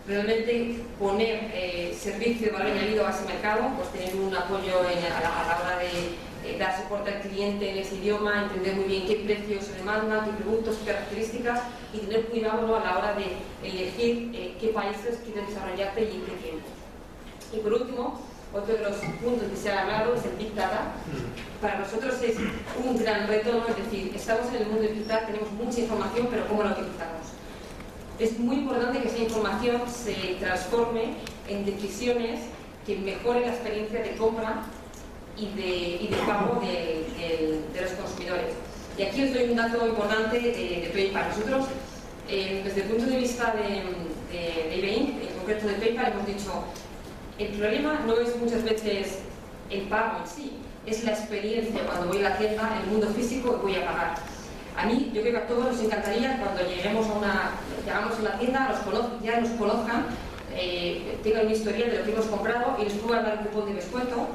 Realmente poner servicio de valor añadido a ese mercado, pues tener un apoyo a la hora de dar soporte al cliente en ese idioma, entender muy bien qué precios se demandan, qué productos, qué características y tener cuidado, ¿no?, a la hora de elegir qué países quieren desarrollarte y en qué tiempo. Y por último, otro de los puntos que se ha hablado es el Big Data. Para nosotros es un gran reto, ¿no? Es decir, estamos en el mundo digital, tenemos mucha información, pero ¿cómo la utilizamos? Es muy importante que esa información se transforme en decisiones que mejoren la experiencia de compra y de pago de los consumidores. Y aquí os doy un dato importante de PayPal. Nosotros, desde el punto de vista de eBay, en concreto de PayPal, hemos dicho el problema no es muchas veces el pago en sí, es la experiencia cuando voy a la tienda, en el mundo físico, y voy a pagar. A mí, yo creo que a todos nos encantaría cuando llegamos a la tienda, ya nos conozcan, tengan un historial de lo que hemos comprado y nos puedan dar un cupón de descuento,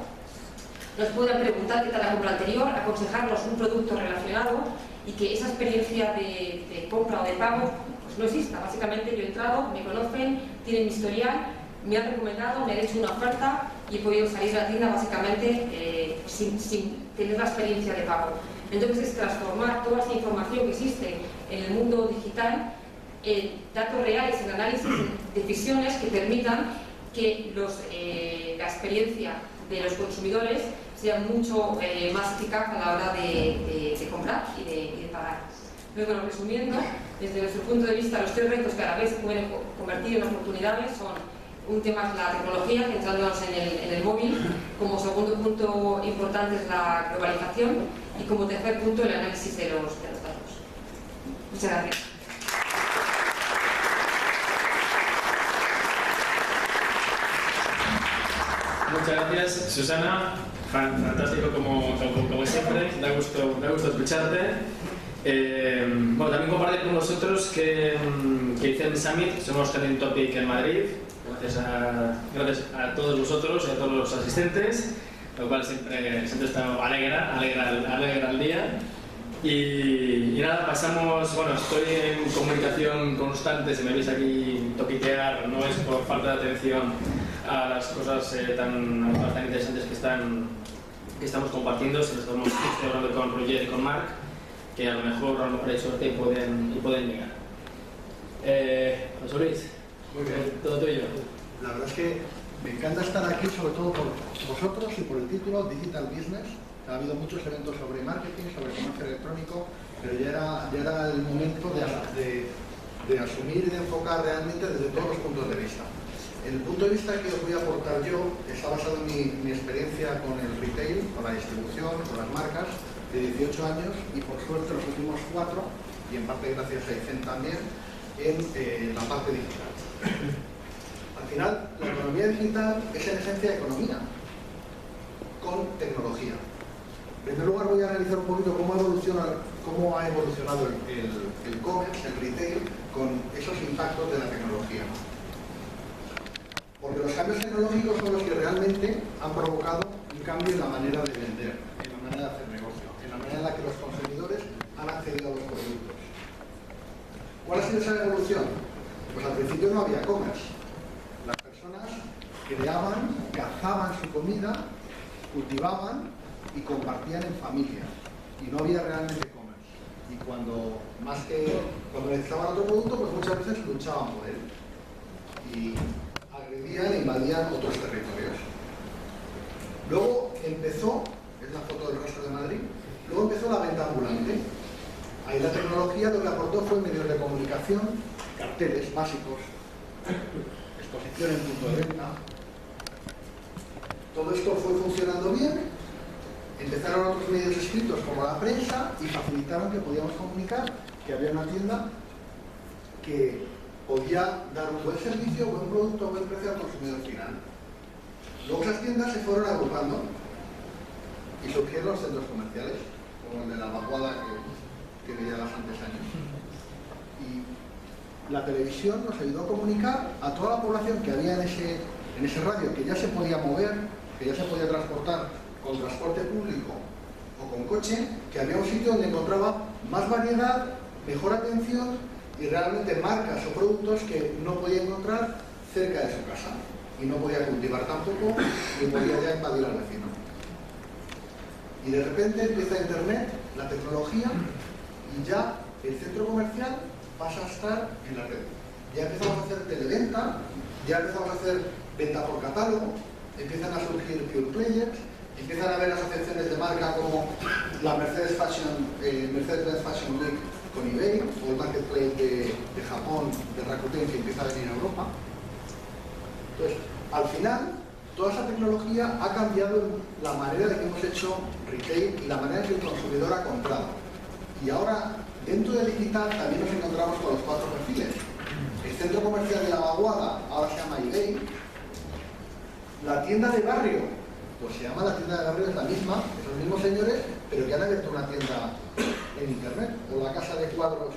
nos puedan preguntar qué tal la compra anterior, aconsejarnos un producto relacionado y que esa experiencia de compra o de pago pues no exista. Básicamente yo he entrado, me conocen, tienen mi historial, me han recomendado, me han hecho una oferta y he podido salir de la tienda básicamente sin tener la experiencia de pago. Entonces es transformar toda esa información que existe en el mundo digital en datos reales, en análisis, en decisiones que permitan que la experiencia de los consumidores sea mucho más eficaz a la hora de comprar y de pagar. Entonces, bueno, resumiendo, desde nuestro punto de vista, los 3 retos que a la vez se pueden convertir en oportunidades son: un tema es la tecnología, centrándonos en el móvil; como segundo punto importante es la globalización; y como tercer punto el análisis de los datos. Muchas gracias. Muchas gracias, Susana. Fantástico como siempre, da gusto escucharte. Bueno, también compartir con vosotros que hice el Summit, somos Trending Topic en Madrid, gracias a todos vosotros y a todos los asistentes, lo cual siempre está alegra el día. Y nada, pasamos, bueno, estoy en comunicación constante, si me veis aquí toquitear, no es por falta de atención a las cosas tan interesantes que estamos compartiendo, si lo estamos hablando con Roger y con Marc, que a lo mejor hay suerte y pueden llegar. José Luis, muy bien, todo tuyo. La verdad es que me encanta estar aquí, sobre todo por vosotros y por el título Digital Business. Ha habido muchos eventos sobre marketing, sobre comercio electrónico, pero ya era el momento de asumir y de enfocar realmente desde todos los puntos de vista. El punto de vista que os voy a aportar yo está basado en mi experiencia con el retail, con la distribución, con las marcas, de 18 años y por suerte los últimos 4, y en parte gracias a ICEN también, en la parte digital. Al final, la economía digital es en esencia economía, con tecnología. En primer lugar voy a analizar un poquito cómo ha evolucionado el e-commerce, el retail, con esos impactos de la tecnología. Porque los cambios tecnológicos son los que realmente han provocado un cambio en la manera de vender, en la manera de hacer negocio, en la manera en la que los consumidores han accedido a los productos. ¿Cuál ha sido esa evolución? Pues al principio no había e-commerce. Las personas creaban, cazaban su comida, cultivaban y compartían en familia. Y no había realmente e-commerce. Y cuando necesitaban otro producto, pues muchas veces luchaban por él. Y agredían e invadían otros territorios. Luego empezó, es la foto del rostro de Madrid, luego empezó la venta ambulante. Ahí la tecnología lo que aportó fue medios de comunicación, carteles básicos, exposición en punto de venta. Todo esto fue funcionando bien. Empezaron otros medios escritos como la prensa y facilitaron que podíamos comunicar que había una tienda que podía dar un buen servicio, buen producto, buen precio al consumidor final. Luego esas tiendas se fueron agrupando y surgieron los centros comerciales, como el de la Vaguada que veía antes años. Y la televisión nos ayudó a comunicar a toda la población que había en ese radio, que ya se podía mover, que ya se podía transportar con transporte público o con coche, que había un sitio donde encontraba más variedad, mejor atención y realmente marcas o productos que no podía encontrar cerca de su casa y no podía cultivar tampoco ni podía ya invadir al vecino. Y de repente empieza Internet, la tecnología, y ya el centro comercial pasa a estar en la red. Ya empezamos a hacer televenta, ya empezamos a hacer venta por catálogo, empiezan a surgir pure players, empiezan a haber asociaciones de marca como la Mercedes-Benz Fashion Week con eBay, o el marketplace de Japón, de Rakuten, que empieza a venir a Europa. Entonces, al final, toda esa tecnología ha cambiado la manera de que hemos hecho retail y la manera en que el consumidor ha comprado. Y ahora, dentro del digital, también nos encontramos con los 4 perfiles. El centro comercial de la Vaguada ahora se llama eBay. La tienda de barrio, pues se llama la tienda de barrio, es la misma, esos mismos señores, pero que han abierto una tienda en Internet. O la casa de cuadros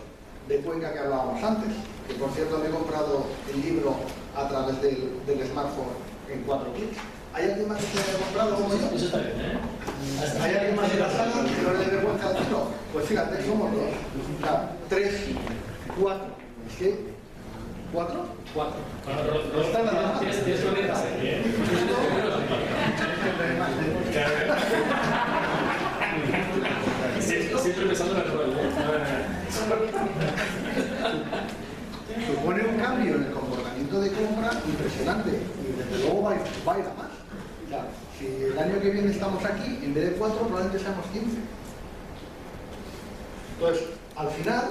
de Cuenca que hablábamos antes, que por cierto me he comprado el libro a través del smartphone en 4 clics. ¿Hay alguien más que se haya comprado como yo? Eso está bien, ¿eh? ¿Hay alguien más en la sala que no le dé vergüenza decirlo? Pues fíjate, somos 2, 3, 4. ¿Es que? ¿4? 4. No está nada mal. Tienes que orientarse. Siempre pensando en el rol. Supone un cambio en el comportamiento de compra impresionante y desde luego va a ir a más. O sea, si el año que viene estamos aquí, en vez de 4 probablemente seamos 15. Entonces, al final,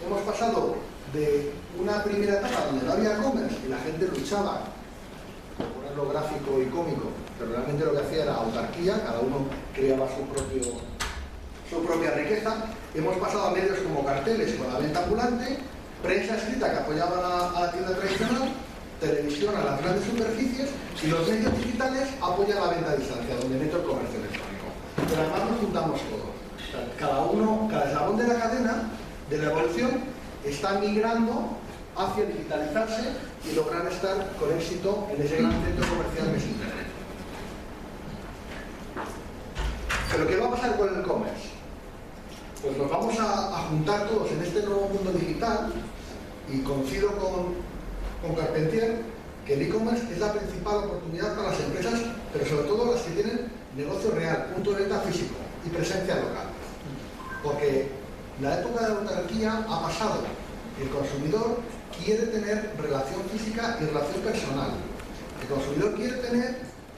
hemos pasado de una primera etapa donde no había e-commerce y la gente luchaba por ponerlo gráfico y cómico, pero realmente lo que hacía era autarquía, cada uno creaba su propia riqueza. Hemos pasado a medios como carteles con la venta ambulante, prensa escrita que apoyaba a la tienda tradicional, televisión a las grandes superficies y los medios digitales apoyan la venta a distancia, donde meto el comercio electrónico. Pero además nos juntamos todos. O sea, cada eslabón de la cadena de la evolución está migrando hacia digitalizarse y lograr estar con éxito en ese gran centro comercial que es Internet. ¿Pero qué va a pasar con el e-commerce? Pues nos vamos a juntar todos en este nuevo mundo digital y coincido con Carpentier que el e-commerce es la principal oportunidad para las empresas, pero sobre todo las que tienen negocio real, punto de venta físico y presencia local. Porque la época de la autarquía ha pasado. El consumidor quiere tener relación física y relación personal. El consumidor quiere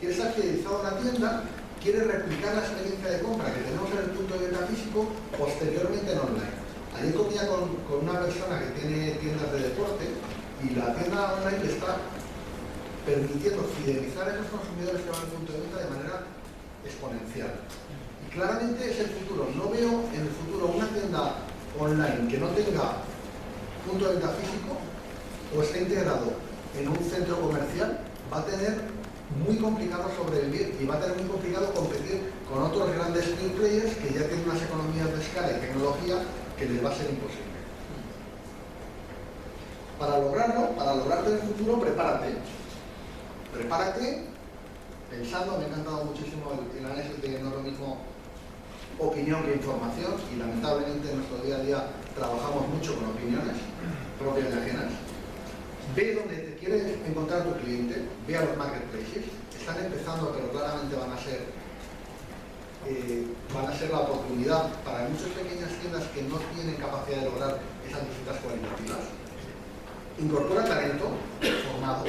estar fidelizado a la tienda, quiere replicar la experiencia de compra que tenemos en el punto de venta físico posteriormente en online. Ayer comía con una persona que tiene tiendas de deporte y la tienda online le está permitiendo fidelizar a esos consumidores que van al punto de venta de manera exponencial. Y claramente es el futuro. No veo en el futuro una tienda online que no tenga punto de venta físico o esté integrado en un centro comercial, va a tener muy complicado sobrevivir y va a tener muy complicado competir con otros grandes new players que ya tienen unas economías de escala y tecnología que les va a ser imposible. Para lograrte en el futuro, prepárate. Prepárate pensando, me ha encantado muchísimo el análisis de que no es lo mismo opinión que información y lamentablemente en nuestro día a día trabajamos mucho con opiniones propias y ajenas. Ve donde te quiere encontrar tu cliente, ve a los marketplaces, están empezando pero claramente van a ser la oportunidad para muchas pequeñas tiendas que no tienen capacidad de lograr esas visitas cualitativas. Incorpora talento formado,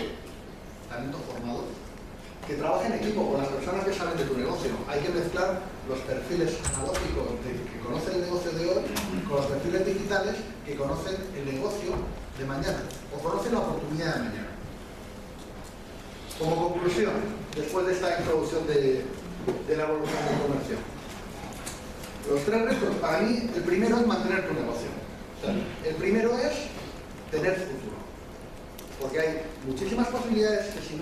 que trabaje en equipo con las personas que saben de tu negocio. Hay que mezclar los perfiles analógicos que conocen el negocio de hoy con los perfiles digitales que conocen el negocio de mañana o conocen la oportunidad de mañana. Como conclusión, después de esta introducción de la evolución del comercio, los 3 retos, para mí, el primero es mantener tu negocio. O sea, el primero es tener futuro. Porque hay muchísimas posibilidades que si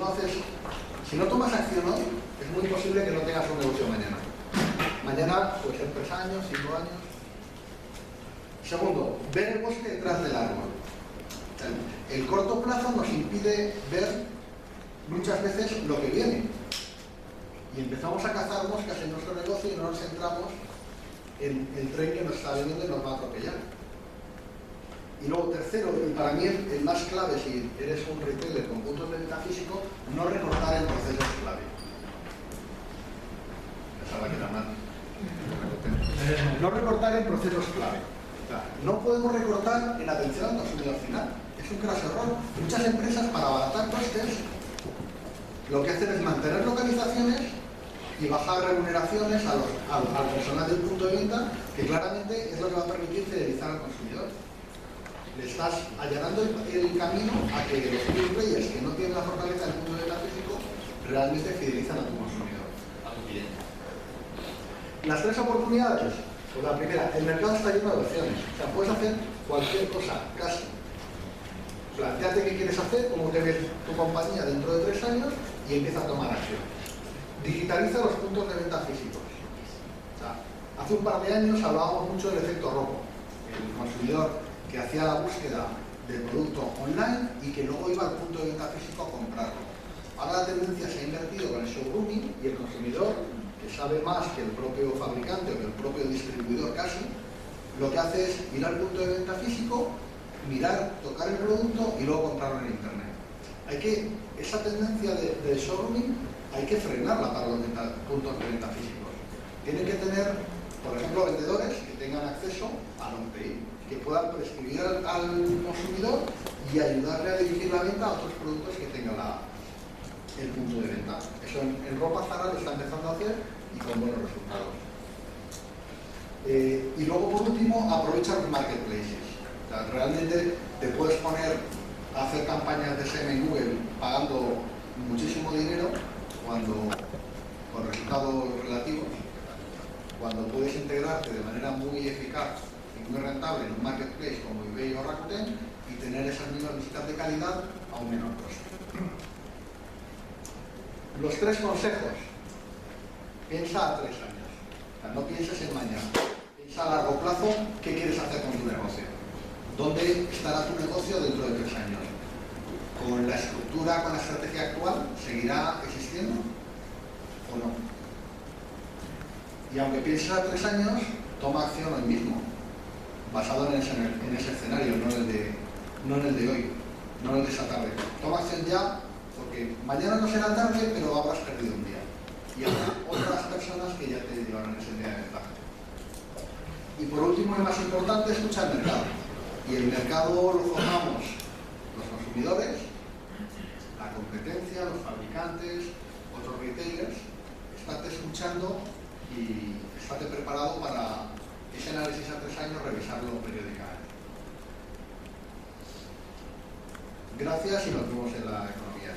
no tomas acción hoy, es muy posible que no tengas un negocio mañana. Mañana puede ser 3 años, 5 años. Segundo, ver el bosque detrás del árbol. El corto plazo nos impide ver muchas veces lo que viene. Y empezamos a cazar moscas en nuestro negocio y no nos centramos en el tren que nos está viniendo y nos va a atropellar. Y luego, tercero, y para mí el más clave si eres un retailer con puntos de venta físico, no recortar el proceso es clave. Pensaba que era mal. No recortar en procesos clave. O sea, no podemos recortar en atención al consumidor final. Es un craso error. Muchas empresas, para abaratar costes, lo que hacen es mantener localizaciones y bajar remuneraciones al personal del punto de venta, que claramente es lo que va a permitir fidelizar al consumidor. Le estás allanando el camino a que los pure players que no tienen la fortaleza del punto de venta físico realmente fidelizan a tu consumidor, a tu cliente. Las tres oportunidades. Pues la primera, el mercado está lleno de opciones. O sea, puedes hacer cualquier cosa, casi. Plantéate qué quieres hacer, cómo te ves tu compañía dentro de 3 años y empieza a tomar acción. Digitaliza los puntos de venta físicos. O sea, hace un par de años hablábamos mucho del efecto robo. El consumidor que hacía la búsqueda del producto online y que luego iba al punto de venta físico a comprarlo. Ahora la tendencia se ha invertido con el showrooming y el consumidor, que sabe más que el propio fabricante o que el propio distribuidor casi, lo que hace es ir al punto de venta físico, mirar, tocar el producto y luego comprarlo en internet. Esa tendencia del showrooming hay que frenarla para los puntos de venta físicos. Tienen que tener, por ejemplo, vendedores que tengan acceso al on-pay, que puedan prescribir al consumidor y ayudarle a dirigir la venta a otros productos que tenga el punto de venta. Eso en ropa Zara lo está empezando a hacer y con buenos resultados. Y luego, por último, aprovecha los marketplaces. O sea, realmente te puedes poner a hacer campañas de SEM en Google pagando muchísimo dinero con resultados relativos, cuando puedes integrarte de manera muy eficaz y muy rentable en un marketplace como eBay o Rakuten y tener esas mismas visitas de calidad a un menor coste. Los 3 consejos. Piensa a 3 años. O sea, no pienses en mañana. Piensa a largo plazo qué quieres hacer con tu negocio. ¿Dónde estará tu negocio dentro de 3 años? ¿Con la estructura, con la estrategia actual, seguirá existiendo o no? Y aunque pienses a 3 años, toma acción hoy mismo, basado en ese escenario, no en el de hoy, no en el de esa tarde. Toma acción ya, porque mañana no será tarde, pero habrás perdido un día. Y habrá otras personas que ya te llevarán ese día de ventaja. Y por último, y más importante, escucha el mercado. Y el mercado lo formamos los consumidores, la competencia, los fabricantes, otros retailers. Estate escuchando y estate preparado para ese análisis a 3 años, revisarlo periódicamente. Gracias y nos vemos en la economía.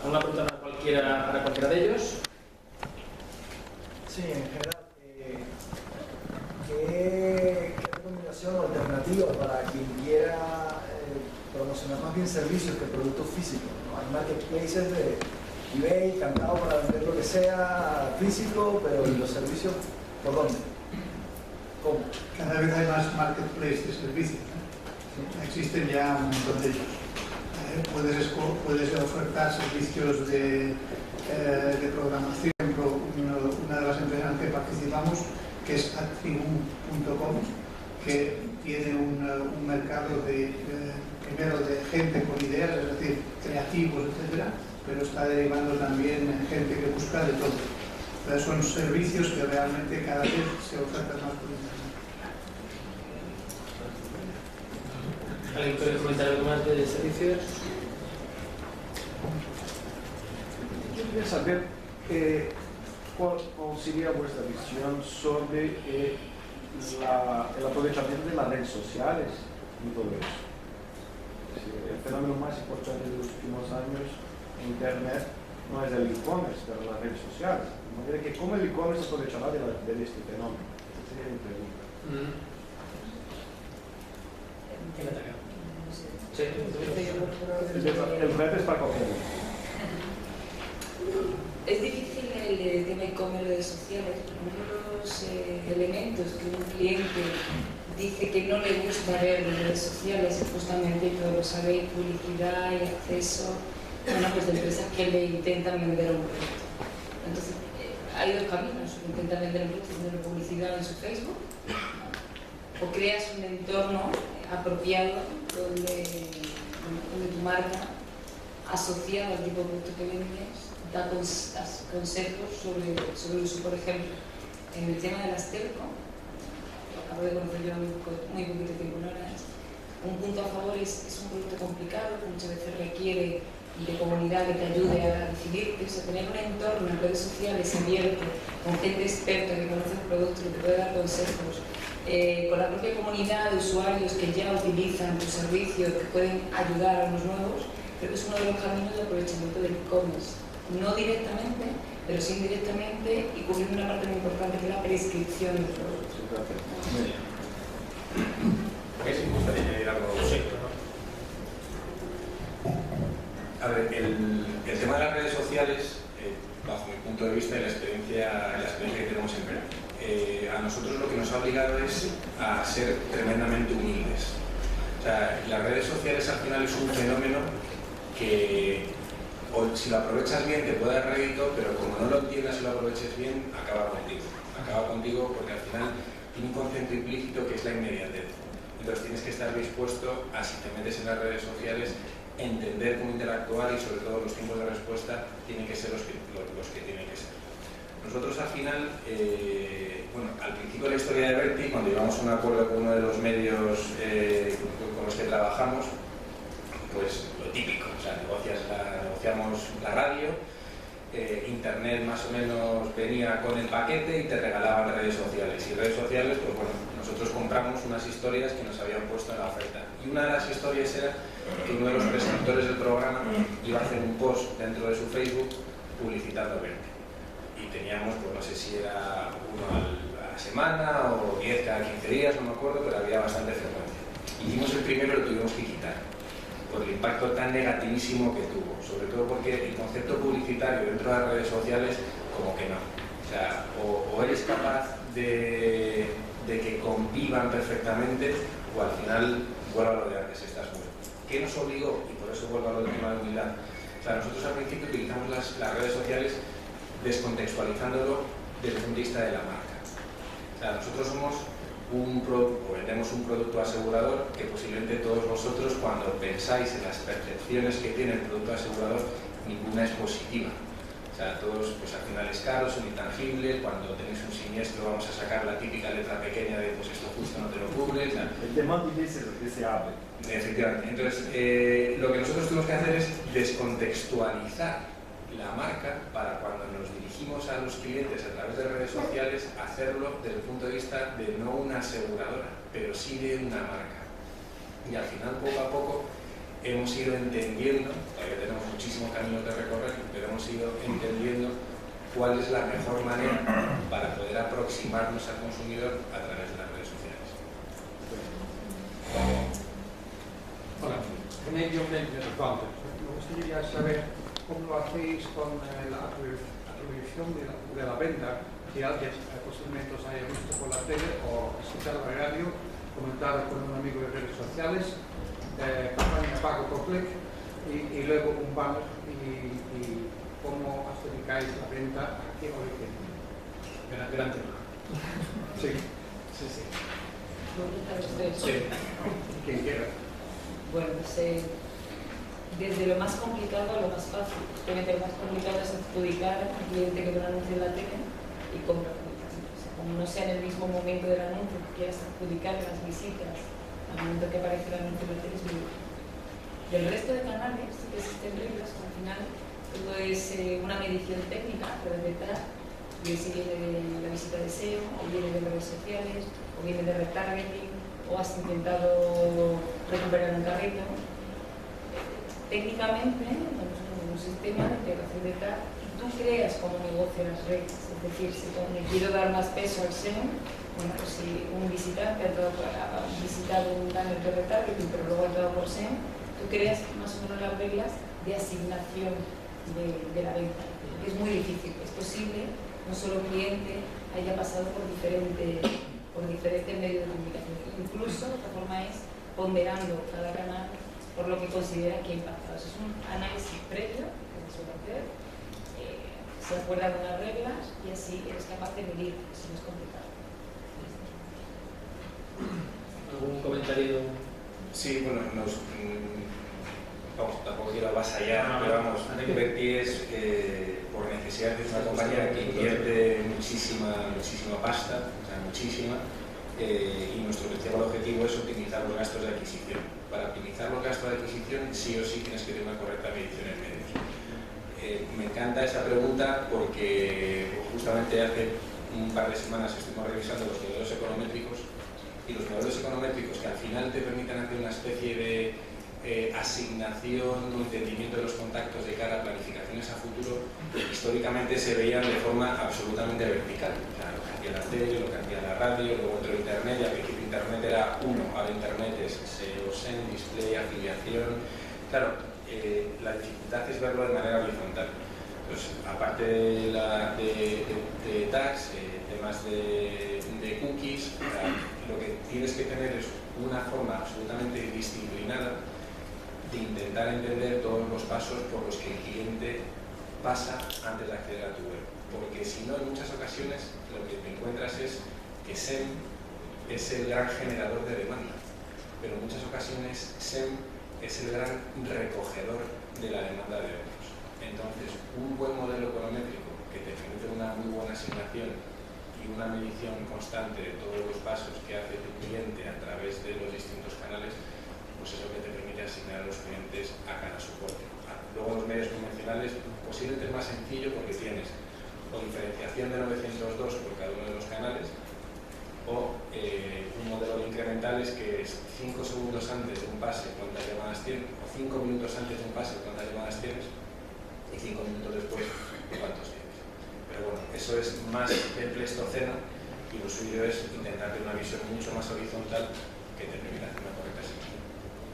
Una pregunta para cualquiera de ellos. Sí, en general, ¿qué recomendación o alternativa para quien quiera promocionar más bien servicios que productos físicos, ¿no? Hay marketplaces de eBay, encantado para vender lo que sea físico, pero ¿y los servicios por dónde? ¿Cómo? Cada vez hay más marketplaces de servicios, ¿no? Sí. Existen ya un montón de ellos. Puedes ofertar servicios de programación. Por ejemplo, una de las empresas en que participamos, que es Activum.com, que tiene un mercado primero de gente con ideas, es decir, creativos, etcétera, pero está derivando también gente que busca de todo. Entonces son servicios que realmente cada vez se ofertan más por internet. ¿Alguien quiere comentar algo más de servicios? Yo quería saber cuál sería vuestra visión sobre el aprovechamiento de las redes sociales y todo eso. El fenómeno más importante de los últimos años en Internet no es el e-commerce, pero las redes sociales. De manera que cómo el e-commerce aprovechará de este fenómeno. Esa sería mi pregunta. Sí. El reto es para cualquiera. Es difícil el tema e-commerce redes sociales. Uno de los elementos que un cliente dice que no le gusta ver en redes sociales es justamente, todos lo sabéis, publicidad y acceso pues de empresas que le intentan vender un producto. Entonces, hay 2 caminos: o intentan vender un producto haciendo publicidad en su Facebook, o creas un entorno apropiado donde tu marca, asociada al tipo de producto que vendes, da consejos sobre el uso. Por ejemplo, en el tema de las telco, lo acabo de conocer yo muy poquito tiempo, ¿no? Un punto a favor es un producto complicado, que muchas veces requiere de comunidad que te ayude a decidirte. O sea, tener un entorno en redes sociales abierto, con gente experta que conoce el producto, que te puede dar consejos, con la propia comunidad de usuarios que ya utilizan tu servicio, que pueden ayudar a los nuevos, creo que es uno de los caminos de aprovechamiento del e-commerce. No directamente, pero sí indirectamente, y cubriendo una parte muy importante que es la prescripción del producto. Sí, me gustaría añadir algo. Sí. A ver, el tema de las redes sociales, bajo mi punto de vista y la experiencia que tenemos en Verde, a nosotros lo que nos ha obligado es a ser tremendamente humildes. O sea, las redes sociales al final es un fenómeno que, si lo aprovechas bien, te puede dar rédito, pero como no lo entiendas y lo aproveches bien, acaba contigo. Acaba contigo porque al final tiene un concepto implícito que es la inmediatez. Entonces tienes que estar dispuesto a, si te metes en las redes sociales, entender cómo interactuar y sobre todo los tiempos de respuesta tienen que ser los que tienen que ser. Nosotros al final, bueno, al principio de la historia de Berti, cuando llegamos a un acuerdo con uno de los medios con los que trabajamos, pues lo típico, o sea, negociamos la radio, internet más o menos venía con el paquete y te regalaban redes sociales. Y redes sociales, pues bueno, nosotros compramos unas historias que nos habían puesto en la oferta. Y una de las historias era que uno de los presentadores del programa iba a hacer un post dentro de su Facebook publicitando Verde. Y teníamos, pues no sé si era uno a la semana o 10 cada 15 días, no me acuerdo, pero había bastante frecuencia. Hicimos el primero y lo tuvimos que quitar, por el impacto tan negativísimo que tuvo, sobre todo porque el concepto publicitario dentro de las redes sociales, como que no. O sea, o eres capaz de que convivan perfectamente, o al final, vuelvo a lo de antes, estás muerto. ¿Qué nos obligó? Y por eso vuelvo a lo del tema de humildad. O sea, nosotros al principio utilizamos las redes sociales descontextualizándolo desde el punto de vista de la marca. O sea, nosotros somos vendemos un producto asegurador que posiblemente todos vosotros, cuando pensáis en las percepciones que tiene el producto asegurador, ninguna es positiva. O sea, todos, pues al final es caro, son intangibles, cuando tenéis un siniestro vamos a sacar la típica letra pequeña de pues esto justo no te lo cubre. O sea, el tema deseable. Efectivamente. Entonces, lo que nosotros tenemos que hacer es descontextualizar la marca para cuando nos dirigimos a los clientes a través de redes sociales, hacerlo desde el punto de vista de no una aseguradora, pero sí de una marca. Y al final, poco a poco, hemos ido entendiendo, todavía tenemos muchísimo camino que recorrer, pero hemos ido entendiendo cuál es la mejor manera para poder aproximarnos al consumidor a través de las redes sociales. Hola, René John de Advantage. Me gustaría saber cómo lo hacéis con la atribución de la venta, si alguien posiblemente os haya visto por la tele o escuchado la radio, comentada con un amigo de redes sociales, campaña pago por clic y luego un banner y cómo adjudicáis la venta a qué origen. Gran tema. Sí. Sí. Quien quiera. Bueno, pues desde lo más complicado a lo más fácil. Obviamente lo más complicado es adjudicar al cliente que ve un anuncio en la tele y compra publicación. O sea, como no sea en el mismo momento del anuncio que quieras adjudicar las visitas al momento que aparece el anuncio en la tele es muy difícil. Del resto de canales sí que existen reglas, al final todo es una medición técnica para detectar si viene de la visita de SEO, o viene de redes sociales, o viene de retargeting, o has intentado recuperar un carrito. Técnicamente, tenemos un sistema de integración de tal y tú creas como negocio las reglas. Es decir, si quiero dar más peso al SEO, bueno, pues si un visitante ha visitado un banner de retargeting, pero luego ha entrado por SEO, tú creas más o menos las reglas de asignación de la venta. Es muy difícil, es posible que un solo cliente haya pasado por diferentes medios de comunicación. Incluso, otra forma es ponderando cada canal por lo que considera que ha impactado. Eso es un análisis previo que se suele hacer, se acuerdan unas reglas y así eres capaz de medir, eso no es complicado. ¿Algún comentario? Sí, bueno, vamos, tampoco quiero avasallar, pero vamos, Inverti es, por necesidad, es una compañía que invierte muchísima pasta, o sea, muchísima, y nuestro principal objetivo es optimizar los gastos de adquisición. Para optimizar los gastos de adquisición, sí o sí tienes que tener una correcta medición en medios. Me encanta esa pregunta porque justamente hace un par de semanas estuvimos revisando los modelos econométricos, y los modelos econométricos que al final te permiten hacer una especie de asignación o entendimiento de los contactos de cara a planificaciones a futuro, históricamente se veían de forma absolutamente vertical. O sea, lo que hacía la tele, lo que hacía la radio, luego entró Internet, y al principio Internet era uno, ahora Internet es SEO, SEM, display, afiliación. Claro, la dificultad es verlo de manera horizontal. Pues, aparte de tags, temas de cookies, lo que tienes que tener es una forma absolutamente disciplinada de intentar entender todos los pasos por los que el cliente pasa antes de acceder a tu web. Porque si no, en muchas ocasiones lo que te encuentras es que SEM es el gran generador de demanda, pero en muchas ocasiones SEM es el gran recogedor de la demanda de otros. Entonces, un buen modelo econométrico que te permite una muy buena asignación y una medición constante de todos los pasos que hace tu cliente a través de los distintos canales, pues es lo que te permite asignar a los clientes a cada soporte. Luego, los medios convencionales posiblemente es más sencillo porque tienes o diferenciación de 902 por cada uno de los canales, o un modelo de incrementales que es 5 segundos antes de un pase cuántas llamadas tienes, o 5 minutos antes de un pase cuántas llamadas tienes, y 5 minutos después cuántos tienes. Pero bueno, eso es más del Pleistoceno, y lo suyo es intentar tener una visión mucho más horizontal que te permita hacer una correcta asignación.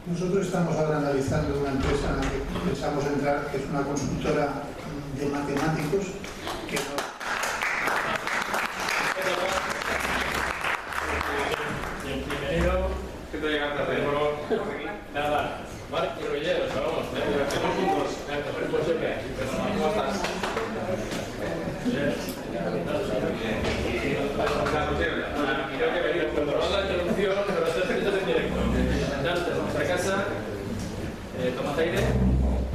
Nosotros estamos ahora analizando una empresa en la que pensamos entrar, que es una consultora de matemáticos que nos... Bienvenido. ¿Qué te llega tarde? Nada. Marc y Roger, vamos. ¿Cómo estás? Creo que venimos con la introducción, pero estoy escrito en directo. Entonces, nuestra casa, tomad aire,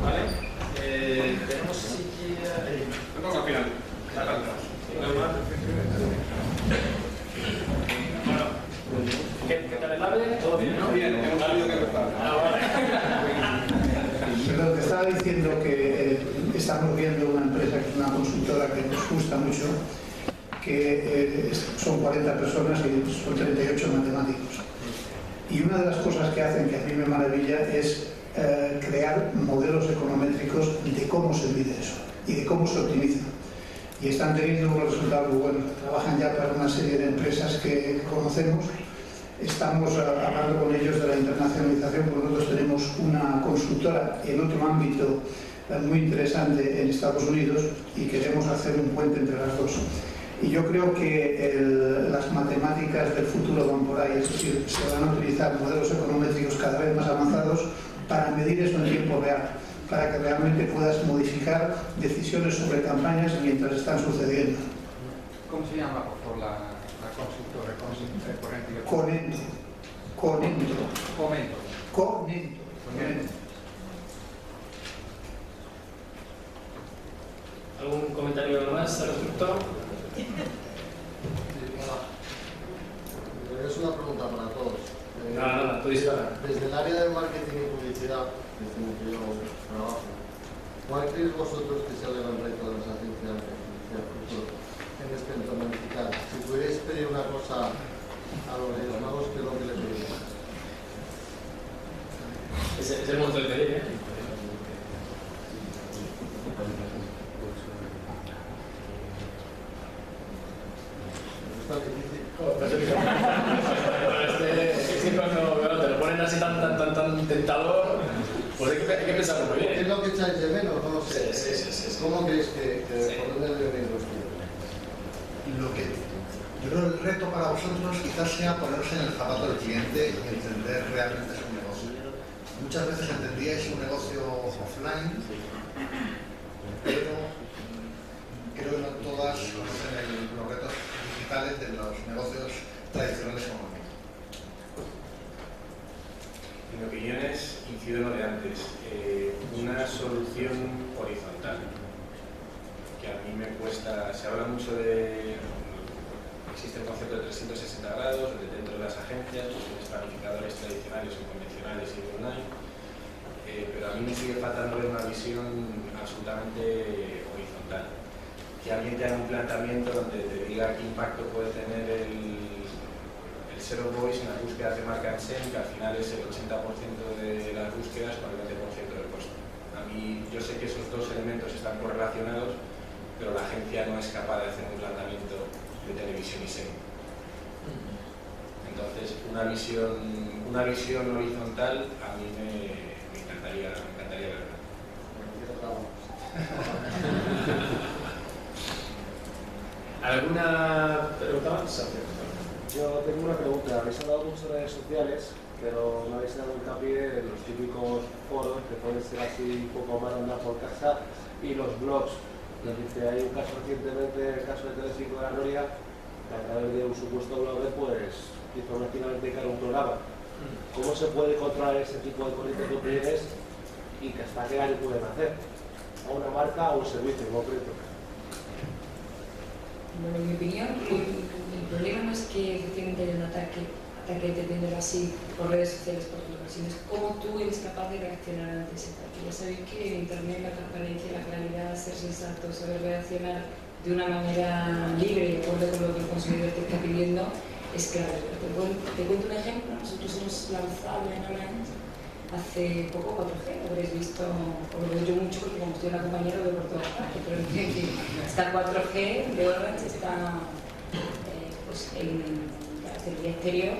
¿vale? Tenemos siquiera... Vamos al final. Bueno, ¿qué tal el AVE? ¿Todo bien, no? Bien, hemos salido que empezar. Perdón, te estaba diciendo que estamos viendo una empresa que es una consultora que nos gusta mucho, que son 40 personas y son 38 matemáticos. Y una de las cosas que hacen, que a mí me maravilla, es crear modelos econométricos de cómo se mide eso y de cómo se optimiza. Y están teniendo unos resultados muy buenos. Trabajan ya para una serie de empresas que conocemos. Estamos hablando con ellos de la internacionalización, porque nosotros tenemos una consultora en otro ámbito muy interesante en Estados Unidos y queremos hacer un puente entre las dos. Y yo creo que las matemáticas del futuro van por ahí, es decir, se van a utilizar modelos econométricos cada vez más avanzados para medir eso en tiempo real, para que realmente puedas modificar decisiones sobre campañas mientras están sucediendo. ¿Cómo se llama, por favor, la consultora? Conento. ¿Algún comentario más al respecto? Es una pregunta para todos. Nada, tú dispara. Desde el área de marketing y publicidad, desde el que yo trabajo, ¿cuál creéis vosotros que sea el gran reto de las agencias de futuro en este entorno digital? Si pudierais pedir una cosa a los Reyes Magos, ¿qué es lo que le pediríais? Es el momento de pedir, ¿eh? ¿Está difícil? Es que cuando te lo ponen así tan tentador, pues hay que pensarlo muy bien. ¿Qué es lo que echáis de menos? No lo sé. Sí. ¿Cómo creéis que por dónde debe venir los tiempos? Yo creo que el reto para vosotros quizás sea ponerse en el zapato del cliente y entender realmente su negocio. Muchas veces entendíais un negocio offline, pero creo que no todas conocen los retos digitales de los negocios tradicionales como el mío. En mi opinión incido en lo de antes. distribución horizontal, que a mí me cuesta. Se habla mucho de. Existe el concepto de 360 grados dentro de las agencias, los planificadores tradicionales o convencionales y online, pero a mí me sigue faltando una visión absolutamente horizontal. Que alguien te haga un planteamiento donde te diga qué impacto puede tener el Zero Voice en las búsquedas de marca en SEM, que al final es el 80% de las búsquedas con el 20% del costo. A mí, yo sé que esos dos elementos están correlacionados, pero la agencia no es capaz de hacer un planteamiento de televisión y SEM. Entonces, una visión horizontal a mí me encantaría verla. ¿Alguna pregunta más? Yo tengo una pregunta. Habéis hablado mucho de redes sociales, pero no habéis dado hincapié en los típicos foros que pueden ser así un poco más andar por casa y los blogs. Es decir, hay un caso recientemente, el caso de Telecinco de la Noria, que a través de un supuesto blogger pues hizo finalmente crear un programa. ¿Cómo se puede controlar ese tipo de corrientes de opiniones y que hasta qué daño pueden hacer a una marca o un servicio en concreto? Bueno, en mi opinión, el problema no es que efectivamente haya un ataque de tener así por redes sociales por sino es cómo tú eres capaz de reaccionar ante ese ataque. Ya sabéis que en Internet la transparencia, la claridad, ser sensato, saber reaccionar de una manera libre y de acuerdo con lo que el consumidor te está pidiendo es clave. Te cuento un ejemplo. Nosotros hemos lanzado en Orange hace poco 4G, lo habréis visto, os lo veo yo mucho porque como estoy en la compañía lo veo por todas partes, pero está 4G de Orange, está pues en cartelería exterior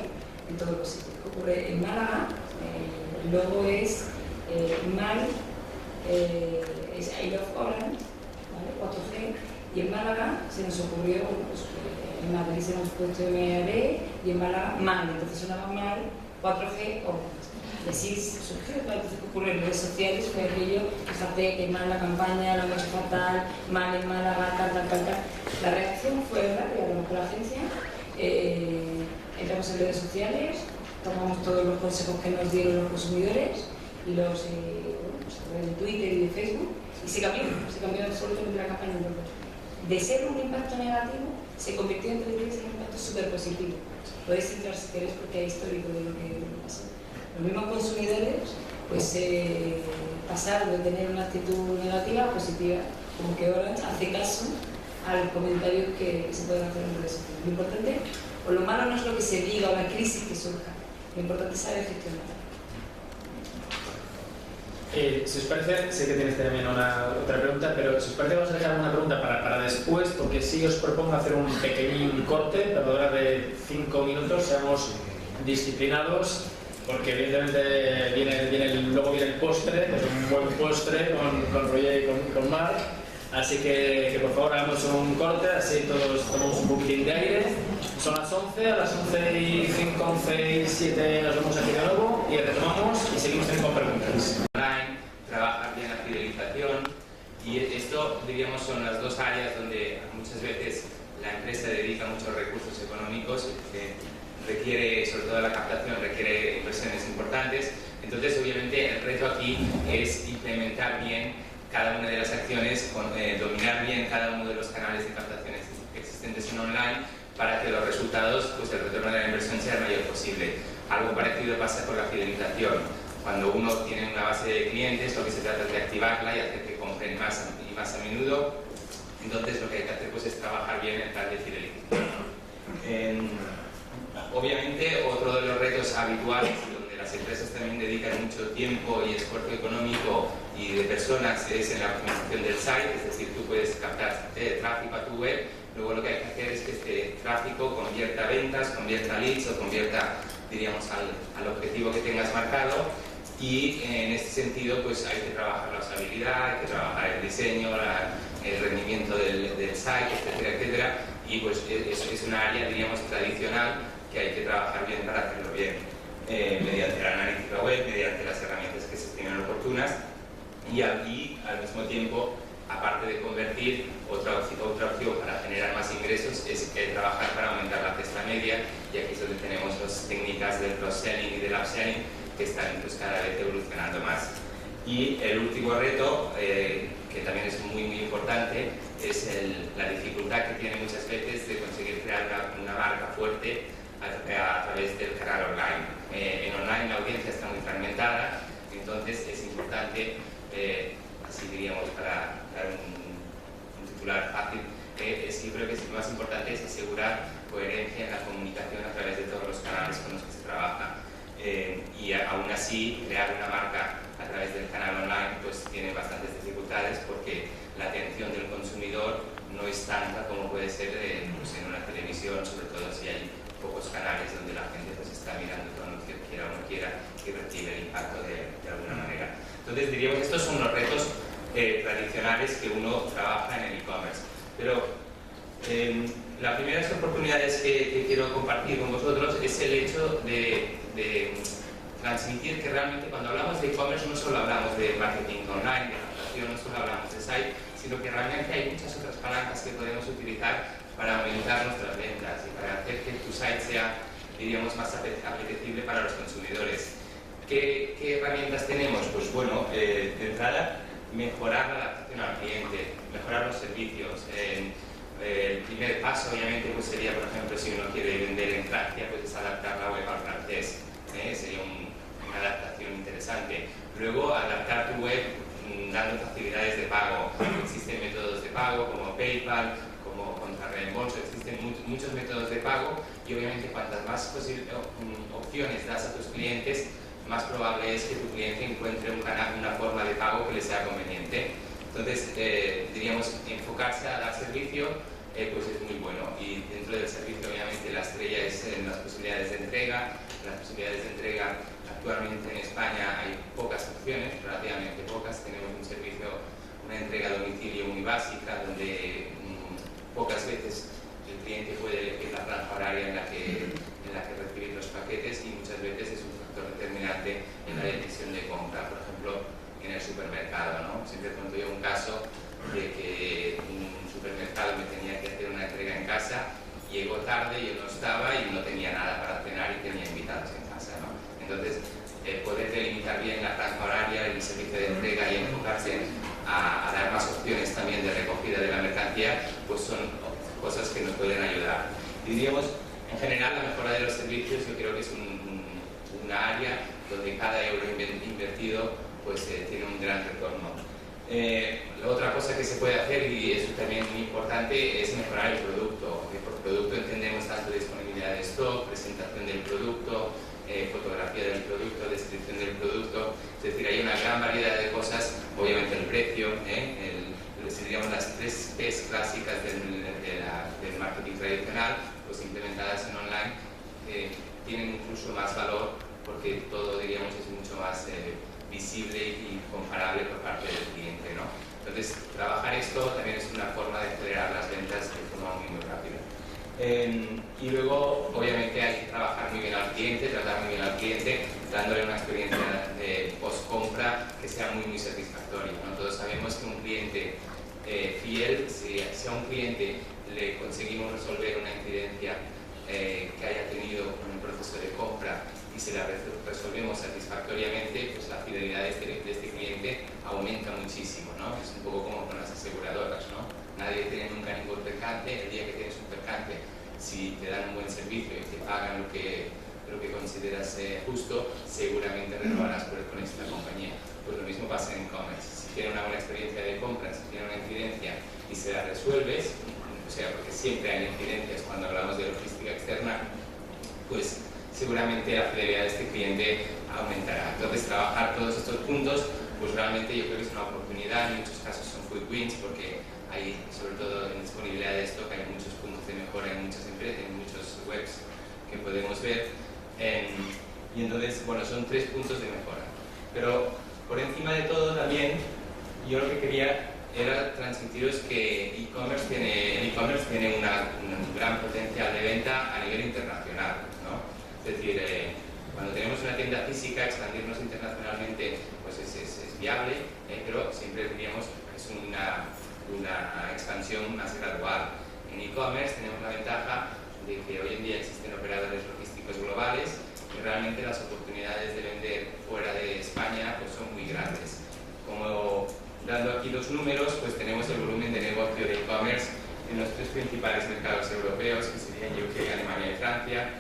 en todos los sitios. ¿Qué ocurre? En Málaga el logo es es I Love Orange, ¿vale? 4G, y en Málaga se nos ocurrió, pues, en Madrid se nos puesto MAD y en Málaga MAL, entonces sonaba MAL 4G Orange. Y así surgió. Entonces, ¿qué ocurre en redes sociales? Fue aquello, fíjate que mal la campaña, lo hemos hecho fatal, mal en Málaga, tal. La reacción fue rápida, con la agencia. Entramos en redes sociales, tomamos todos los consejos que nos dieron los consumidores, los a través de Twitter y de Facebook, y se cambió absolutamente la campaña. De ser un impacto negativo, se convirtió en 3 días en un impacto súper positivo. Podéis entrar si queréis porque hay histórico de lo que pasó. Los mismos consumidores pues pasaron de tener una actitud negativa a positiva, como que Orange hace caso al comentario que se pueden hacer en redes sociales. Lo importante, o lo malo no es lo que se diga o la crisis que surja, lo importante es saber gestionar. Si os parece, sé que tienes también otra pregunta, pero si os parece vamos a dejar una pregunta para después, porque sí os propongo hacer un pequeñín corte, pero ahora de 5 minutos, seamos disciplinados, porque evidentemente luego viene el postre, es un buen postre con Roger y con Marc, así que por favor hagamos un corte, así todos tomamos un poquitín de aire. Son las 11, a las 11:05, 11:07 nos vemos aquí de nuevo y retomamos y seguimos con preguntas. Trabajar bien la fidelización, y esto diríamos son las dos áreas donde muchas veces la empresa dedica muchos recursos económicos, que requiere, sobre todo la captación, requiere inversiones importantes. Entonces obviamente el reto aquí es implementar bien cada una de las acciones, dominar bien cada uno de los canales de captación existentes en online para que los resultados, pues el retorno de la inversión sea el mayor posible. Algo parecido pasa con la fidelización. Cuando uno tiene una base de clientes, lo que se trata es de activarla y hacer que compren más y más a menudo. Entonces lo que hay que hacer pues, es trabajar bien el plan de fidelización. Obviamente otro de los retos habituales, donde las empresas también dedican mucho tiempo y esfuerzo económico y de personas, es en la optimización del site, es decir, tú puedes captar tráfico a tu web, luego lo que hay que hacer es que este tráfico convierta a ventas, convierta a leads o convierta, diríamos, al objetivo que tengas marcado. Y en este sentido pues hay que trabajar la usabilidad, hay que trabajar el diseño, el rendimiento del site, etcétera, etcétera, y pues eso es una área, diríamos, tradicional que hay que trabajar bien para hacerlo bien, mediante la analítica web, mediante las herramientas que se estimen oportunas, y aquí al mismo tiempo, aparte de convertir, otra opción para generar más ingresos es trabajar para aumentar la cesta media, y aquí es donde tenemos las técnicas del cross-selling y del upselling que están pues, cada vez evolucionando más. Y el último reto, que también es muy importante, es la dificultad que tiene muchas veces de conseguir crear una marca fuerte a través del canal online. En online la audiencia está muy fragmentada, entonces es importante, así diríamos para dar un titular fácil, yo creo que lo más importante es asegurar coherencia en la comunicación a través de todos los canales con los que se trabaja. Y aún así, crear una marca a través del canal online pues tiene bastantes dificultades porque la atención del consumidor no es tanta como puede ser pues en una televisión, sobre todo si hay pocos canales donde la gente pues está mirando todo lo que quiera o no quiera y recibe el impacto de alguna manera. Entonces diríamos que estos son los retos tradicionales que uno trabaja en el e-commerce. Pero las primeras oportunidades que quiero compartir con vosotros es el hecho de transmitir que realmente cuando hablamos de e-commerce no solo hablamos de marketing online, de captación, no solo hablamos de site, sino que realmente hay muchas otras palancas que podemos utilizar para aumentar nuestras ventas y para hacer que tu site sea, diríamos, más apetecible para los consumidores. ¿Qué herramientas tenemos? Pues bueno, de entrada, mejorar la adaptación al cliente, mejorar los servicios. El primer paso, obviamente, pues sería, por ejemplo, si uno quiere vender en Francia, pues es adaptar la web al francés. Sería una adaptación interesante. Luego, adaptar tu web dando facilidades de pago. Existen métodos de pago como PayPal, como contrarreembolso, existen muchos métodos de pago y obviamente cuantas más opciones das a tus clientes, más probable es que tu cliente encuentre una forma de pago que le sea conveniente. Entonces, diríamos, enfocarse a dar servicio pues es muy bueno y dentro del servicio obviamente la estrella es en las posibilidades de entrega. Las posibilidades de entrega actualmente en España hay pocas opciones, relativamente pocas. Tenemos un servicio, una entrega a domicilio muy básica donde pocas veces el cliente puede elegir la franja horaria en la que recibir los paquetes y muchas veces es un factor determinante en la decisión de compra. Por ejemplo, en el supermercado, ¿no? Siempre cuento yo un caso de que un supermercado me tenía que hacer una entrega en casa, llegó tarde, yo no estaba y no tenía nada para cenar y tenía invitados en casa, ¿no? Entonces, poder delimitar bien la franja horaria, el servicio de entrega y enfocarse a dar más opciones también de recogida de la mercancía, pues son cosas que nos pueden ayudar. Y diríamos, en general, la mejora de los servicios yo creo que es una área donde cada euro invertido pues tiene un gran retorno. La otra cosa que se puede hacer, y eso también es muy importante, es mejorar el producto. Por producto entendemos tanto disponibilidad de stock, presentación del producto, fotografía del producto, descripción del producto. Es decir, hay una gran variedad de cosas, obviamente el precio, diríamos las 3 P's clásicas del marketing tradicional, pues implementadas en online, tienen incluso más valor porque todo, diríamos, es mucho más visible y comparable por parte del cliente, ¿no? Entonces, trabajar esto también es una forma de acelerar las ventas de forma muy rápida. Y luego, obviamente, hay que trabajar muy bien al cliente, tratar muy bien al cliente, dándole una experiencia de post-compra que sea muy satisfactoria, ¿no? Todos sabemos que un cliente fiel, si a un cliente le conseguimos resolver una incidencia que haya tenido en un proceso de compra y se la resolvemos satisfactoriamente, pues la fidelidad de este cliente aumenta muchísimo, ¿no? Es un poco como con las aseguradoras, ¿no? Nadie tiene nunca ningún percance. El día que tienes un percance, si te dan un buen servicio y te pagan lo que consideras justo, seguramente renovarás con esta compañía. Pues lo mismo pasa en e-commerce. Si tienes una buena experiencia de compra, si tienes una incidencia y se la resuelves, o sea, porque siempre hay incidencias cuando hablamos de logística externa, pues seguramente la fidelidad de este cliente aumentará. Entonces, trabajar todos estos puntos, pues realmente yo creo que es una oportunidad. En muchos casos son quick wins porque hay, sobre todo en disponibilidad de stock, hay muchos puntos de mejora en muchas empresas, en muchos webs que podemos ver. Y entonces, bueno, son 3 puntos de mejora. Pero por encima de todo también, yo lo que quería era transmitiros que el e-commerce tiene un gran potencial de venta a nivel internacional, ¿no? Es decir, cuando tenemos una tienda física, expandirnos internacionalmente pues es viable, pero siempre diríamos que es una expansión más gradual. En e-commerce tenemos la ventaja de que hoy en día existen operadores logísticos globales y realmente las oportunidades de vender fuera de España pues son muy grandes. como dando aquí dos números, pues tenemos el volumen de negocio de e-commerce en los tres principales mercados europeos, que serían UK, Alemania y Francia.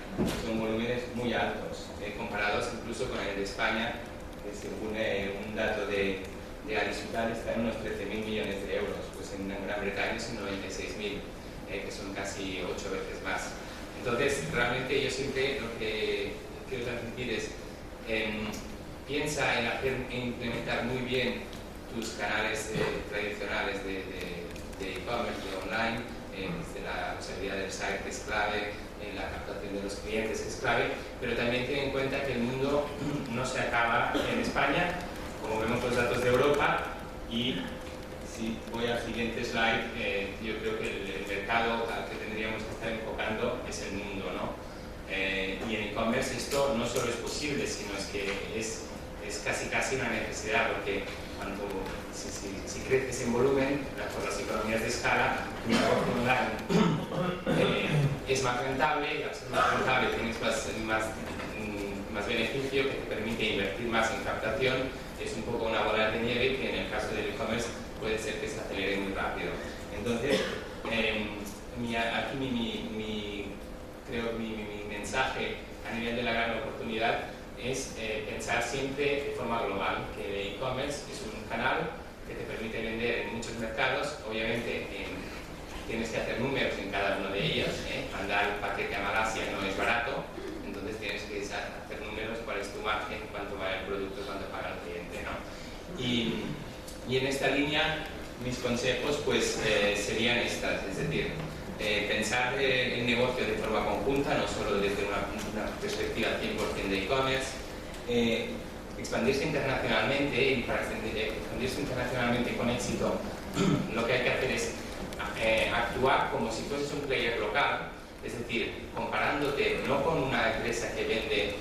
Son volúmenes muy altos, comparados incluso con el de España, que según un dato de Alisutal está en unos 13.000 millones de euros, pues en Gran Bretaña son 96.000, que son casi 8 veces más. Entonces, realmente yo siempre lo que quiero transmitir es, piensa en implementar muy bien tus canales tradicionales de e-commerce, de online, desde la usabilidad del site, que es clave, en la captación de los clientes, que es clave, pero también ten en cuenta que el mundo no se acaba en España, como vemos los datos de Europa, y si voy al siguiente slide, yo creo que el mercado al que tendríamos que estar enfocando es el mundo, ¿no? Y en e-commerce esto no solo es posible, sino es que es casi una necesidad, porque si creces en volumen, por las economías de escala, tu negocio online es más rentable, y al ser más rentable tienes más beneficio, que te permite invertir más en captación. Es un poco una bola de nieve que en el caso del e-commerce puede ser que se acelere muy rápido. Entonces, aquí creo que mi mensaje a nivel de la gran oportunidad es pensar siempre de forma global, que el e-commerce es un canal que te permite vender en muchos mercados. Obviamente tienes que hacer números en cada uno de ellos, mandar un paquete a Malasia no es barato, entonces tienes que hacer números, cuál es tu margen, cuánto vale el producto, cuánto paga el cliente, ¿no? Y en esta línea mis consejos pues serían estas, es decir, pensar el negocio de forma conjunta, no solo desde una perspectiva 100% de e-commerce, expandirse internacionalmente, y para expandirse internacionalmente con éxito lo que hay que hacer es actuar como si fueses un player local, es decir, comparándote no con una empresa que vende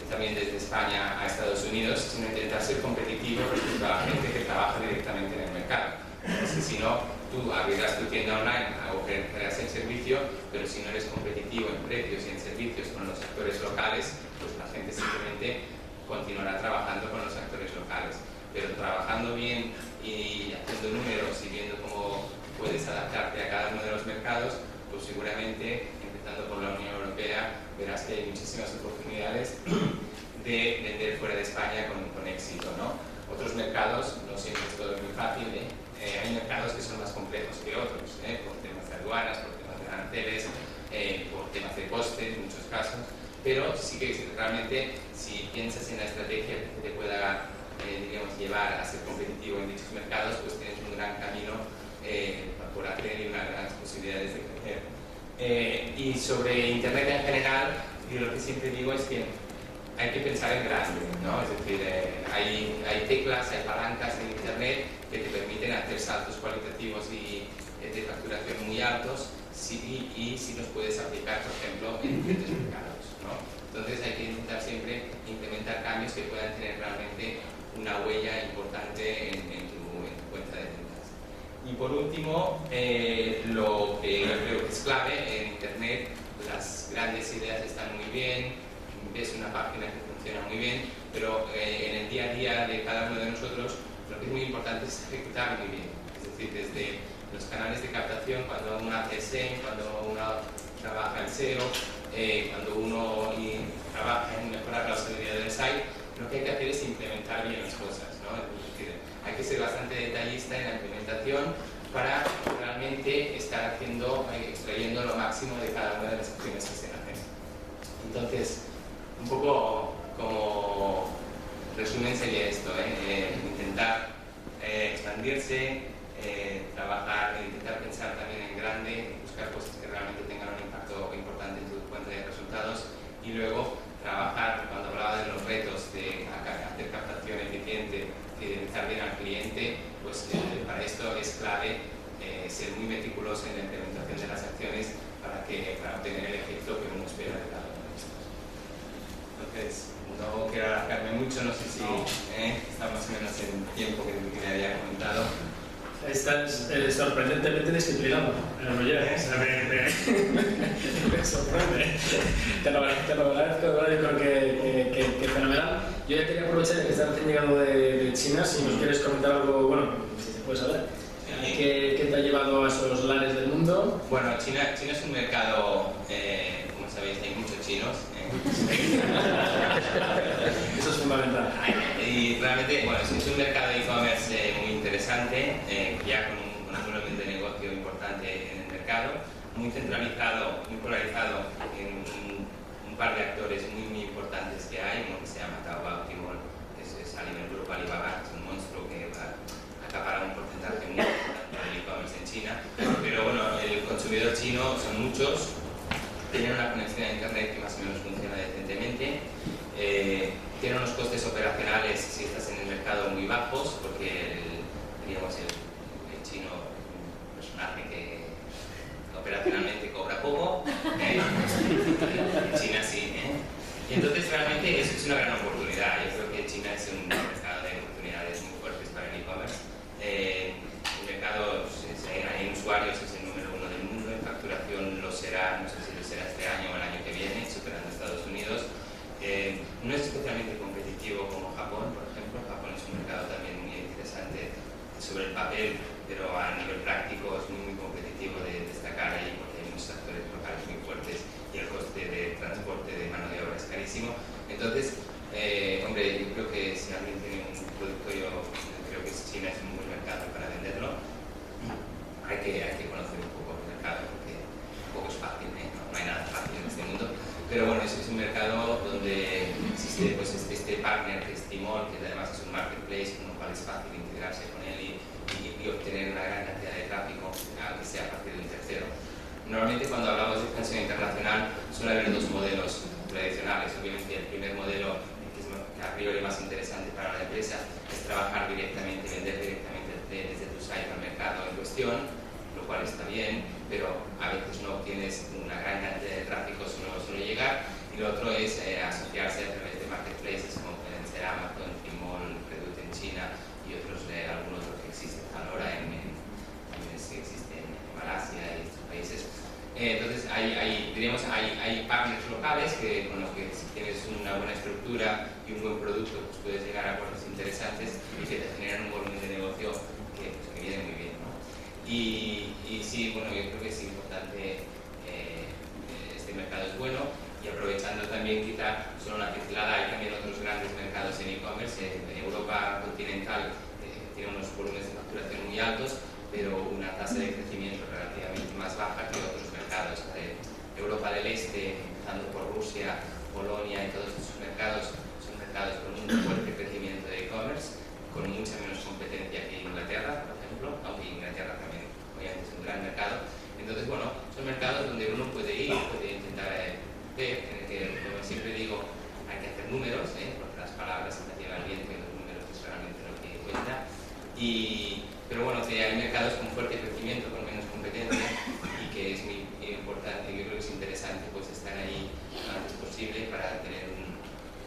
también desde España a Estados Unidos, sino intentar ser competitivo respecto a la gente que trabaja directamente en el mercado. Es que si no, tú abrirás tu tienda online o ofrecerás el servicio, pero si no eres competitivo en precios y en servicios con los actores locales, pues la gente simplemente continuará trabajando con los actores locales. Pero trabajando bien y haciendo números y viendo cómo puedes adaptarte a cada uno de los mercados, pues seguramente, empezando por la Unión Europea, verás que hay muchísimas oportunidades de vender fuera de España con éxito, ¿no? Otros mercados, no siempre es todo muy fácil, hay mercados que son más complejos que otros, por temas de aduanas, por temas de aranceles, por temas de costes en muchos casos, pero sí que realmente si piensas en la estrategia que te pueda digamos, llevar a ser competitivo en dichos mercados, pues tienes un gran camino por hacer y unas grandes posibilidades de crecer. Y sobre Internet en general, yo lo que siempre digo es que hay que pensar en grande, ¿no? Es decir, hay teclas, hay palancas en Internet que te permiten hacer saltos cualitativos y de facturación muy altos, y si los puedes aplicar, por ejemplo, en diferentes mercados, ¿no? Entonces hay que intentar siempre implementar cambios que puedan tener realmente una huella importante en tu cuenta de ventas. Y por último, lo que yo creo que es clave en Internet, las grandes ideas están muy bien, ves una página que funciona muy bien, pero en el día a día de cada uno de nosotros lo que es muy importante es ejecutar muy bien. Es decir, desde los canales de captación, cuando uno hace SEM, cuando uno trabaja en SEO, cuando uno trabaja en mejorar la usabilidad del site, lo que hay que hacer es implementar bien las cosas, ¿no? Es decir, hay que ser bastante detallista en la implementación para realmente estar extrayendo lo máximo de cada una de las acciones que se hacen. Entonces, un poco como resumen sería esto, intentar expandirse, intentar pensar también en grande, buscar cosas que realmente tengan un impacto importante en tu cuenta de resultados, y luego trabajar, cuando hablaba de los retos de hacer captación eficiente, fidelizar bien al cliente, pues para esto es clave ser muy meticuloso en la implementación de las acciones para obtener el efecto que uno espera de cada uno de estos. Entonces, no quiero alargarme mucho, no sé si está más o menos en el tiempo que me había comentado. Estás sorprendentemente disciplinado, Roger. Me sorprende. Te lo agradezco, yo creo que fenomenal. Yo ya quería aprovechar que estás recién llegado de China, si nos quieres comentar algo, bueno, si se puede saber. ¿Qué te ha llevado a esos lares del mundo? Bueno, China es un mercado, como sabéis, hay muchos chinos. Eso es fundamental. Y realmente, bueno, es un mercado de e-commerce muy interesante, ya con un volumen de negocio importante en el mercado, muy centralizado, muy polarizado en un par de actores muy importantes que hay, uno que se llama Taobao, Tmall, que es a nivel grupo Alibaba, es un monstruo que va a acaparar un porcentaje muy importante del e-commerce en China. Pero bueno, el consumidor chino son muchos, tienen una conexión a internet que más o menos funciona decentemente, tienen unos costes operacionales si estás en el mercado muy bajos, porque digamos el chino es un personaje que operacionalmente cobra poco, en China sí. Y entonces realmente eso es una gran oportunidad. Yo creo que China es un mercado de oportunidades muy fuertes para el e-commerce. El mercado, hay usuarios, es el número 1 del mundo, en facturación lo será, no sé si lo será este año o el año que viene, superando a Estados Unidos. No es especialmente competitivo como Japón, por ejemplo. Japón es un mercado también muy interesante sobre el papel, pero a nivel práctico es muy competitivo de destacar ahí porque hay muchos actores locales muy fuertes y el coste de transporte de mano de obra es carísimo. Entonces, hombre, yo creo que si alguien tiene un producto, yo creo que China es un buen mercado para venderlo. Hay que conocer un poco el mercado porque tampoco es fácil, no hay nada fácil en este mundo. Pero bueno, es un mercado donde existe pues, este partner que es Tmall, que además es un marketplace, con lo cual es fácil integrarse con él y obtener una gran cantidad de tráfico, aunque sea a partir de un tercero. Normalmente cuando hablamos de expansión internacional suele haber dos modelos tradicionales. Obviamente el primer modelo, que es a priori más interesante para la empresa, es trabajar directamente, vender directamente desde tu site al mercado en cuestión, lo cual está bien, pero a veces no obtienes una gran cantidad de tráfico, solo llegar. Y lo otro es asociarse a través de marketplaces como pueden ser Amazon, Tmall, Reddit en China y otros, algunos otros que existen ahora también existen en Malasia y estos países. Entonces hay partners locales con los que si tienes una buena estructura y un buen producto pues puedes llegar a acuerdos interesantes y que te generan un volumen de negocio que viene muy bien, ¿no? Y sí, bueno, yo creo que es importante, este mercado es bueno, y aprovechando también quizá solo una pincelada, hay también otros grandes mercados en e-commerce. Europa continental tiene unos volúmenes de facturación muy altos, pero una tasa de crecimiento relativamente más baja que otros mercados. Europa del Este, empezando por Rusia, Polonia y todos estos mercados, son mercados con un fuerte crecimiento de e-commerce, con mucha menos competencia que Inglaterra, por ejemplo, aunque Inglaterra también obviamente es un gran mercado. Entonces, bueno, son mercados donde uno puede ir, puede intentar ver, en el que, como siempre digo, hay que hacer números, porque las palabras se las lleva el viento y los números es realmente lo que cuenta. Pero bueno, que hay mercados con fuerte crecimiento, con menos competencia, y que es muy importante, yo creo que es interesante pues estar ahí lo antes posible para tener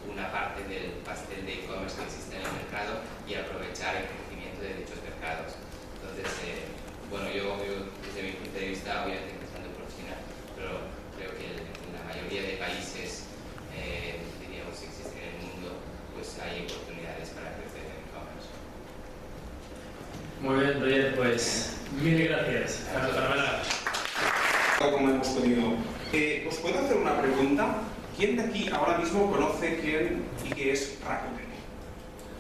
una parte del pastel de e-commerce que existe en el mercado y aprovechar el crecimiento de dichos mercados. Entonces, bueno, yo desde mi punto de vista, obviamente empezando por China, pero creo que en la mayoría de países, diríamos, que existen en el mundo, pues hay oportunidades para crecer en e-commerce. Muy bien, Roger, pues mil gracias. Como hemos podido. ¿Os puedo hacer una pregunta? ¿Quién de aquí ahora mismo conoce quién y qué es Rakuten?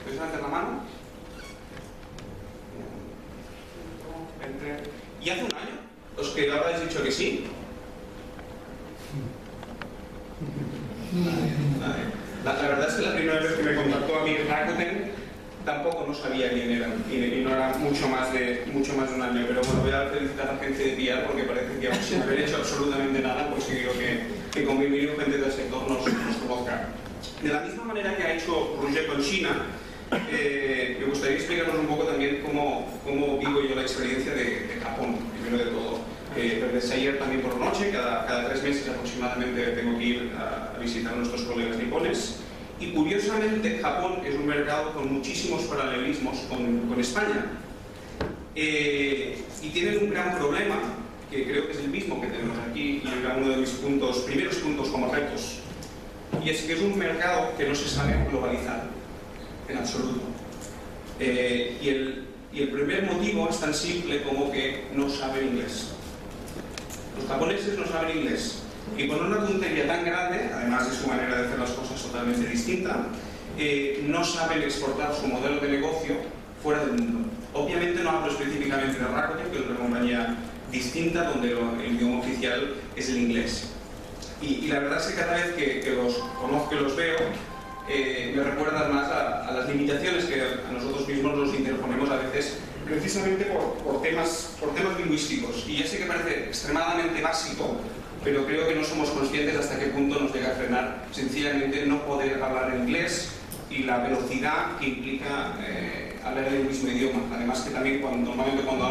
¿Puedes levantar la mano? ¿Y hace un año? ¿Os que ahora habéis dicho que sí? La verdad es que la primera vez que me contactó a mí Rakuten tampoco no sabía quién era y no era mucho más de un año, pero bueno, voy a felicitar a la gente de PR porque parece que sin haber hecho absolutamente nada conseguido que con gente del sector nos conozca. De la misma manera que ha hecho Roger con China, me gustaría explicaros un poco también cómo vivo yo la experiencia de Japón, primero de todo. Desde ayer también por la noche, cada 3 meses aproximadamente tengo que ir a visitar a nuestros colegas nipones. Y curiosamente Japón es un mercado con muchísimos paralelismos con España. Y tienen un gran problema, que creo que es el mismo que tenemos aquí, y era uno de mis primeros puntos como retos. y es que es un mercado que no se sabe globalizar en absoluto. Y el primer motivo es tan simple como que no saben inglés. Los japoneses no saben inglés, y por una tontería tan grande, además de su manera de hacer las cosas totalmente distinta, no saben exportar su modelo de negocio fuera del mundo. Obviamente no hablo específicamente de Rakuten, que es una compañía distinta donde el idioma oficial es el inglés. Y la verdad es que cada vez que los conozco y los veo, me recuerdan más a las limitaciones que a nosotros mismos nos interponemos a veces, precisamente por temas lingüísticos. Y ya sé que parece extremadamente básico, pero creo que no somos conscientes hasta qué punto nos llega a frenar sencillamente no poder hablar inglés y la velocidad que implica hablar el mismo idioma. Además que también normalmente cuando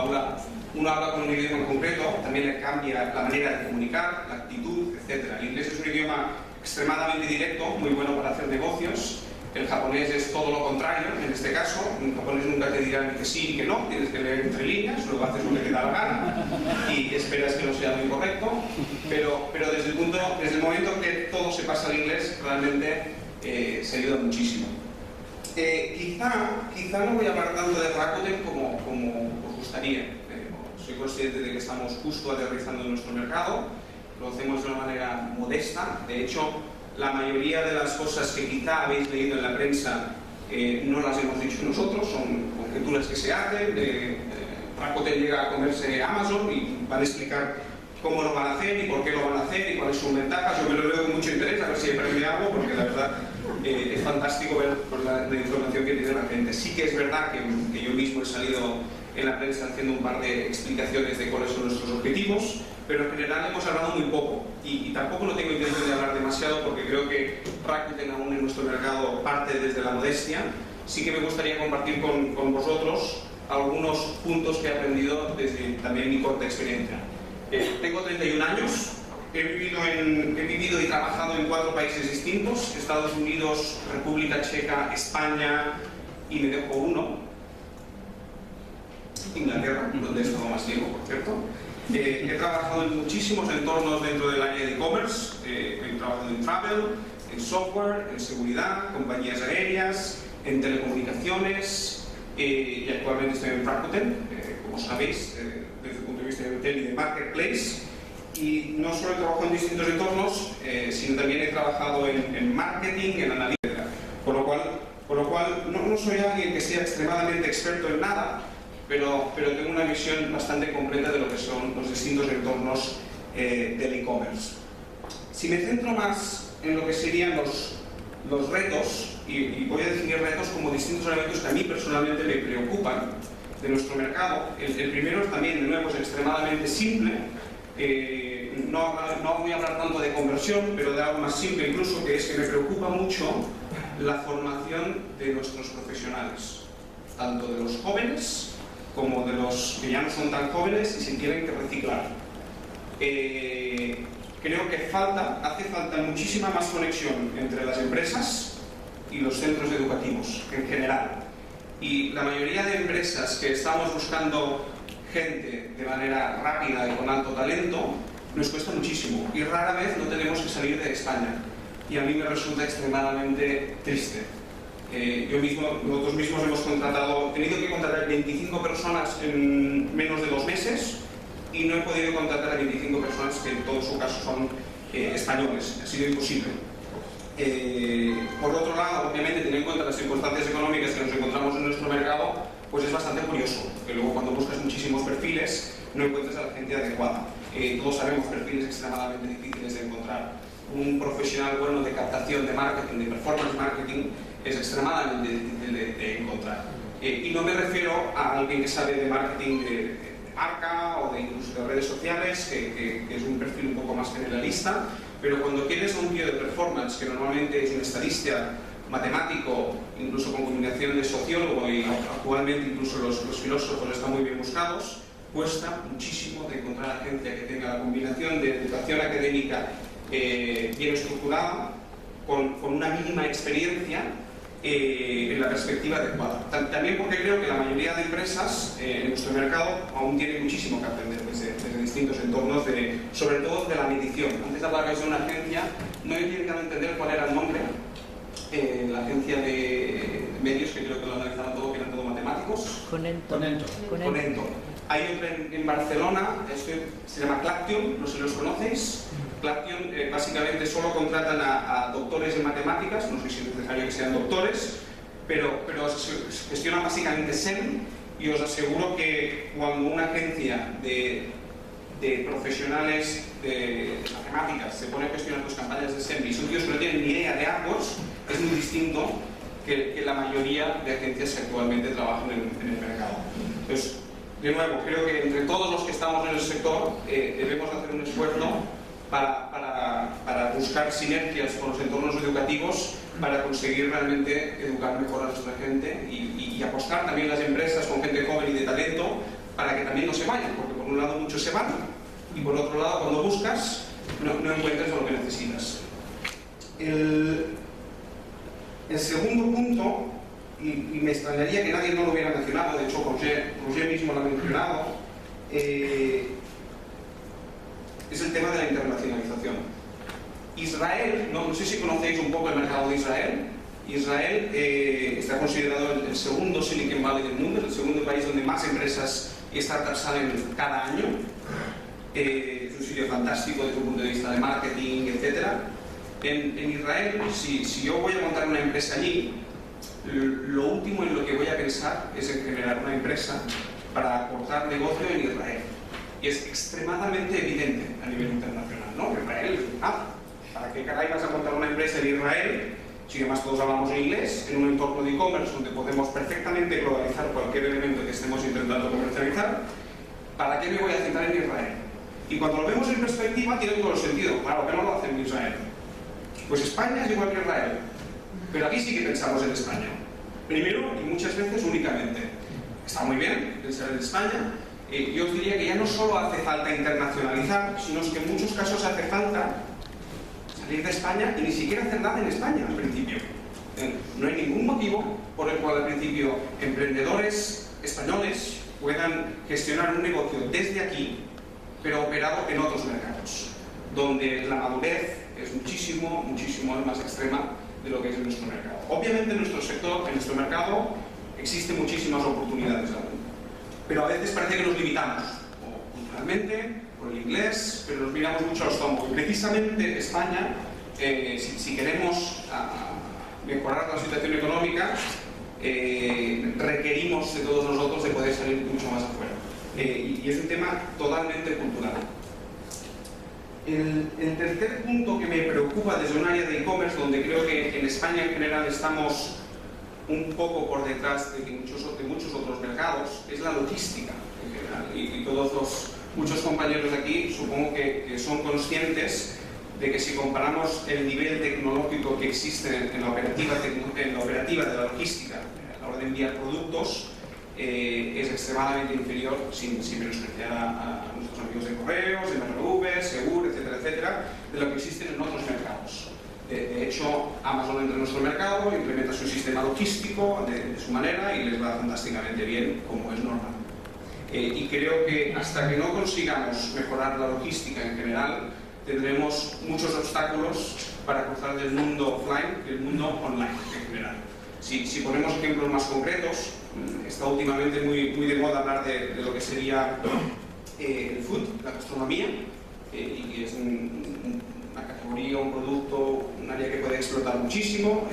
uno habla con un idioma en concreto, también le cambia la manera de comunicar, la actitud, etc. El inglés es un idioma extremadamente directo, muy bueno para hacer negocios. El japonés es todo lo contrario, en este caso. Un japonés nunca te dirá ni que sí ni que no, tienes que leer entre líneas, luego haces lo que te da la gana y esperas que no sea lo incorrecto. Pero desde el momento que todo se pasa al inglés, realmente se ayuda muchísimo. Quizá no voy a hablar tanto de Rakuten como os gustaría. Soy consciente de que estamos justo aterrizando en nuestro mercado, lo hacemos de una manera modesta. De hecho, la mayoría de las cosas que quizá habéis leído en la prensa no las hemos dicho nosotros, son conjeturas que se hacen. Rakuten llega a comerse Amazon y van a explicar cómo lo van a hacer y por qué lo van a hacer y cuáles son ventajas. Yo me lo leo con mucho interés a ver si aprende algo, porque la verdad es fantástico ver la información que tiene la gente. Sí que es verdad que yo mismo he salido en la prensa haciendo un par de explicaciones de cuáles son nuestros objetivos, pero en general hemos hablado muy poco y tampoco no tengo intención de hablar demasiado porque creo que Rakuten aún en nuestro mercado parte desde la modestia. Sí que me gustaría compartir con vosotros algunos puntos que he aprendido desde también mi corta experiencia. Tengo 31 años, he vivido y trabajado en 4 países distintos: Estados Unidos, República Checa, España y me dejo uno, Inglaterra, donde he estado más tiempo, por cierto. He trabajado en muchísimos entornos dentro del área de e-commerce. He trabajado en travel, en software, en seguridad, compañías aéreas, en telecomunicaciones y actualmente estoy en Rakuten, como sabéis, desde el punto de vista de hotel y de marketplace. Y no solo he trabajado en distintos entornos, sino también he trabajado en marketing, en analítica. Por lo cual no soy alguien que sea extremadamente experto en nada, pero tengo una visión bastante completa de lo que son los distintos entornos del e-commerce. Si me centro más en lo que serían los retos, y voy a definir retos como distintos elementos que a mí personalmente me preocupan de nuestro mercado. El primero también, de nuevo, es extremadamente simple. No voy a hablar tanto de conversión, pero de algo más simple incluso, que es que me preocupa mucho la formación de nuestros profesionales, tanto de los jóvenes como de los que ya no son tan jóvenes y se tienen que reciclar. Creo que hace falta muchísima más conexión entre las empresas y los centros educativos en general. Y la mayoría de empresas que estamos buscando gente de manera rápida y con alto talento, nos cuesta muchísimo y rara vez no tenemos que salir de España. Y a mí me resulta extremadamente triste. Nosotros mismos hemos tenido que contratar 25 personas en menos de 2 meses y no he podido contratar a 25 personas que en todo su caso son españoles. Ha sido imposible. Por otro lado, obviamente, teniendo en cuenta las circunstancias económicas que nos encontramos en nuestro mercado, pues es bastante curioso que luego cuando buscas muchísimos perfiles no encuentres a la gente adecuada. Todos sabemos perfiles extremadamente difíciles de encontrar. Un profesional bueno de captación, de marketing, de performance marketing, es extremadamente difícil de encontrar. Y no me refiero a alguien que sabe de marketing de marca o de incluso de redes sociales, que es un perfil un poco más generalista, pero cuando quieres a un tío de performance, que normalmente es un estadista, matemático, incluso con combinación de sociólogo, y actualmente incluso los filósofos están muy bien buscados, cuesta muchísimo de encontrar a gente que tenga la combinación de educación académica bien estructurada, con una mínima experiencia en la perspectiva adecuada. También porque creo que la mayoría de empresas en nuestro mercado aún tienen muchísimo que aprender desde distintos entornos, sobre todo de la medición. Antes hablabais de una agencia, no he llegado a entender cuál era el nombre, la agencia de medios, que creo que lo analizaban todo, que eran todos matemáticos. Conento. Hay otra en Barcelona, se llama Claction, no sé si los conocéis. Claction básicamente solo contratan a doctores en matemáticas, no sé si es necesario que sean doctores, pero gestionan básicamente SEM, y os aseguro que cuando una agencia de profesionales de matemáticas se pone a gestionar tus campañas de SEM y son tíos que no tienen ni idea de AdWords, es muy distinto que la mayoría de agencias que actualmente trabajan en el mercado. Entonces, de nuevo, creo que entre todos los que estamos en el sector debemos hacer un esfuerzo para buscar sinergias con los entornos educativos para conseguir realmente educar mejor a nuestra gente y apostar también las empresas con gente joven y de talento para que también no se vayan, porque por un lado muchos se van y por otro lado cuando buscas no encuentras lo que necesitas. El segundo punto, y me extrañaría que nadie no lo hubiera mencionado, de hecho Roger mismo lo ha mencionado, es el tema de la internacionalización. Israel, no sé si conocéis un poco el mercado de Israel. Israel está considerado el segundo Silicon Valley del mundo, el segundo país donde más empresas y startups salen cada año. Es un sitio fantástico desde un punto de vista de marketing, etc. En Israel, si yo voy a montar una empresa allí, lo último en lo que voy a pensar es en generar una empresa para aportar negocio en Israel. Y es extremadamente evidente a nivel internacional, ¿no? Israel, ¿para qué caray vas a montar una empresa en Israel si además todos hablamos en inglés, en un entorno de e-commerce donde podemos perfectamente globalizar cualquier elemento que estemos intentando comercializar? ¿Para qué me voy a centrar en Israel? Y cuando lo vemos en perspectiva tiene todo el sentido. Claro, ¿qué no lo hacen en Israel? Pues España es igual que Israel, pero aquí sí que pensamos en España. Primero y muchas veces únicamente. Está muy bien pensar en España. Yo os diría que ya no solo hace falta internacionalizar, sino que en muchos casos hace falta salir de España y ni siquiera hacer nada en España al principio. No hay ningún motivo por el cual al principio emprendedores españoles puedan gestionar un negocio desde aquí, pero operado en otros mercados, donde la madurez es muchísimo más extrema de lo que es en nuestro mercado. Obviamente en nuestro sector, en nuestro mercado, existen muchísimas oportunidades aún. Pero a veces parece que nos limitamos, o culturalmente, por el inglés, pero nos miramos mucho a los tomos. Y precisamente España, si queremos mejorar la situación económica, requerimos de todos nosotros de poder salir mucho más afuera. Y es un tema totalmente cultural. El tercer punto que me preocupa desde un área de e-commerce, donde creo que en España en general estamos un poco por detrás de muchos otros mercados, es la logística en general. Y muchos compañeros de aquí supongo que son conscientes de que si comparamos el nivel tecnológico que existe en la operativa de la logística a la hora de enviar productos, es extremadamente inferior, sin menospreciar a nuestros amigos de correos, de MRV, Segur, etcétera, de lo que existen en otros mercados. De hecho, Amazon entra en nuestro mercado, implementa su sistema logístico de su manera y les va fantásticamente bien, como es normal. Y creo que hasta que no consigamos mejorar la logística en general, tendremos muchos obstáculos para cruzar del mundo offline y del mundo online en general. Si ponemos ejemplos más concretos, está últimamente muy de moda hablar de lo que sería el food, la gastronomía, y es una categoría, un producto, un área que puede explotar muchísimo.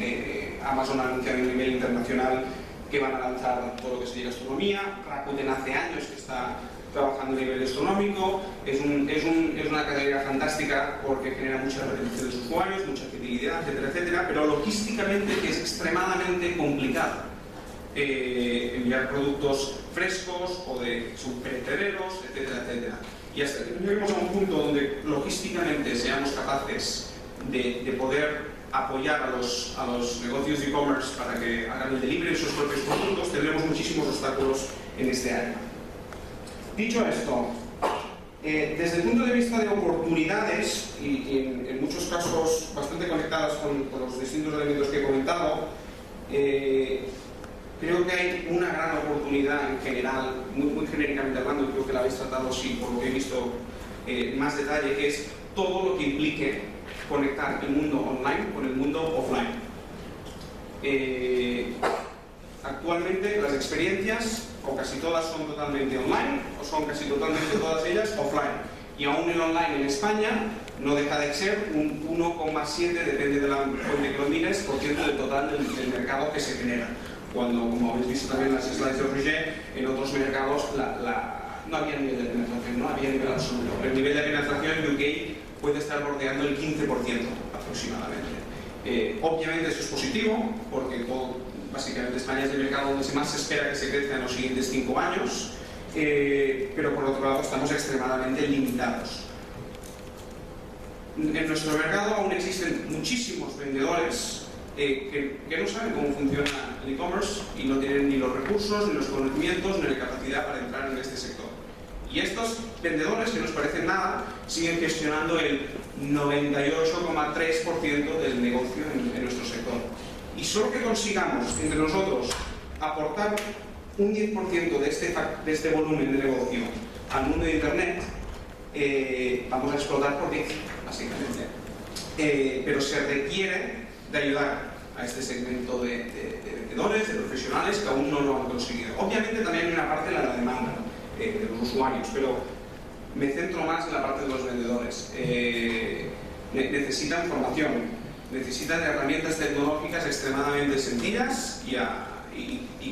Amazon ha anunciado a nivel internacional que van a lanzar todo lo que sería gastronomía. Rakuten hace años que está trabajando a nivel gastronómico. Es una categoría fantástica porque genera mucha retención de los usuarios, mucha fidelidad, etcétera, pero logísticamente es extremadamente complicado enviar productos frescos o de subperecederos, etcétera. Y hasta que no lleguemos a un punto donde logísticamente seamos capaces de poder apoyar a los negocios de e-commerce para que hagan el delivery de sus propios productos, tendremos muchísimos obstáculos en este área. Dicho esto, desde el punto de vista de oportunidades, y en muchos casos bastante conectadas con los distintos elementos que he comentado, Creo que hay una gran oportunidad en general, muy genéricamente hablando, y creo que la habéis tratado, sí, por lo que he visto, más detalle, que es todo lo que implique conectar el mundo online con el mundo offline. Actualmente las experiencias, o casi todas, son totalmente online, o son casi totalmente todas ellas offline. Y aún el online en España no deja de ser un 1,7, depende de la fuente que lo mires, por ciento del total del mercado que se genera. Cuando, como habéis visto también en las slides de Roger, en otros mercados no había nivel de penetración, no había nivel absoluto. El nivel de penetración en UK puede estar bordeando el 15% aproximadamente. Obviamente eso es positivo, porque básicamente España es el mercado donde más se espera que se crezca en los siguientes 5 años, pero por otro lado estamos extremadamente limitados. En nuestro mercado aún existen muchísimos vendedores que no saben cómo funciona el e-commerce y no tienen ni los recursos, ni los conocimientos, ni la capacidad para entrar en este sector. Y estos vendedores, que nos parecen nada, siguen gestionando el 98,3% del negocio en nuestro sector. Y solo que consigamos entre nosotros aportar un 10% de este volumen de negocio al mundo de Internet, vamos a explotar por 10, básicamente. Pero se requiere de ayudar a este segmento de vendedores, de profesionales que aún no lo han conseguido. Obviamente también hay una parte de la demanda de los usuarios, pero me centro más en la parte de los vendedores. Necesitan formación, necesitan herramientas tecnológicas extremadamente sencillas y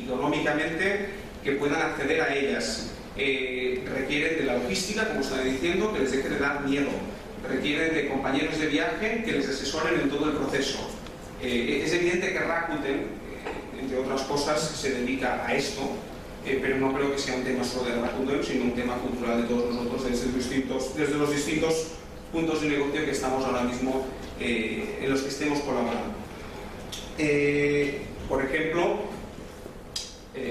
económicamente que puedan acceder a ellas. Requieren de la logística, como estaba diciendo, que les deje de dar miedo. Requieren de compañeros de viaje que les asesoren en todo el proceso. Es evidente que Rakuten, entre otras cosas, se dedica a esto, pero no creo que sea un tema solo de Rakuten, sino un tema cultural de todos nosotros desde los distintos puntos de negocio que estamos ahora mismo, en los que estemos colaborando. Por ejemplo,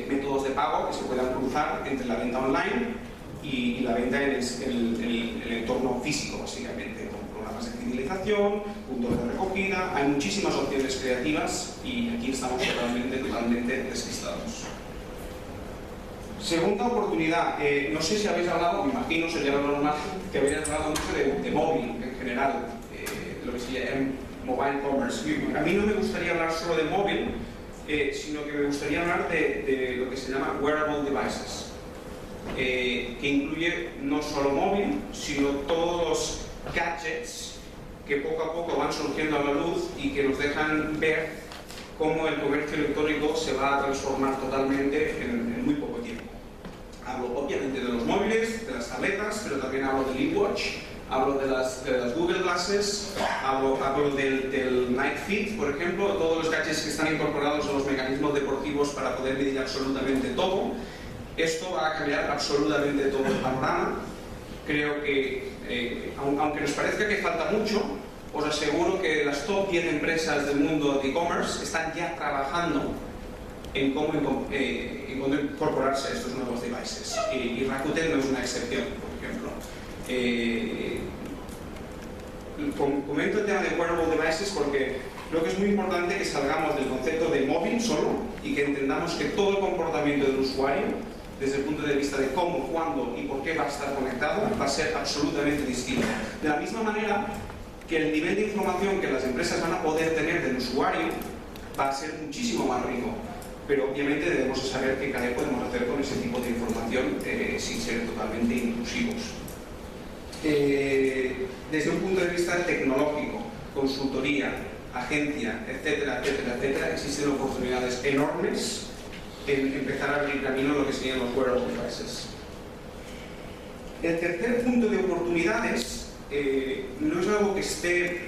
métodos de pago que se puedan cruzar entre la venta online y la venta en el entorno físico, básicamente, con programas de fidelización, puntos de recogida. Hay muchísimas opciones creativas y aquí estamos totalmente despistados. Segunda oportunidad, no sé si habéis hablado, me imagino, sería lo normal, que habéis hablado mucho de móvil en general, lo que se llama mobile commerce. A mí no me gustaría hablar solo de móvil, sino que me gustaría hablar de lo que se llama wearable devices, que incluye no solo móvil, sino todos los gadgets que poco a poco van surgiendo a la luz y que nos dejan ver cómo el comercio electrónico se va a transformar totalmente en muy poco tiempo. Hablo obviamente de los móviles, de las tabletas, pero también hablo del e-watch, hablo de las Google Glasses, hablo del Night Fit, por ejemplo, todos los gadgets que están incorporados a los mecanismos deportivos para poder medir absolutamente todo. Esto va a cambiar absolutamente todo el panorama. Creo que, aunque nos parezca que falta mucho, os aseguro que las top 10 empresas del mundo de e-commerce están ya trabajando en cómo incorporarse a estos nuevos devices. Y Rakuten no es una excepción, por ejemplo. Comento el tema de wearable devices porque creo que es muy importante que salgamos del concepto de móvil solo y que entendamos que todo el comportamiento del usuario, desde el punto de vista de cómo, cuándo y por qué va a estar conectado, va a ser absolutamente distinto. De la misma manera que el nivel de información que las empresas van a poder tener del usuario va a ser muchísimo más rico, pero obviamente debemos saber qué podemos hacer con ese tipo de información sin ser totalmente intrusivos. Desde un punto de vista tecnológico, consultoría, agencia, etcétera, existen oportunidades enormes en empezar a abrir camino a lo que serían los wearable devices. El tercer punto de oportunidades no es algo que esté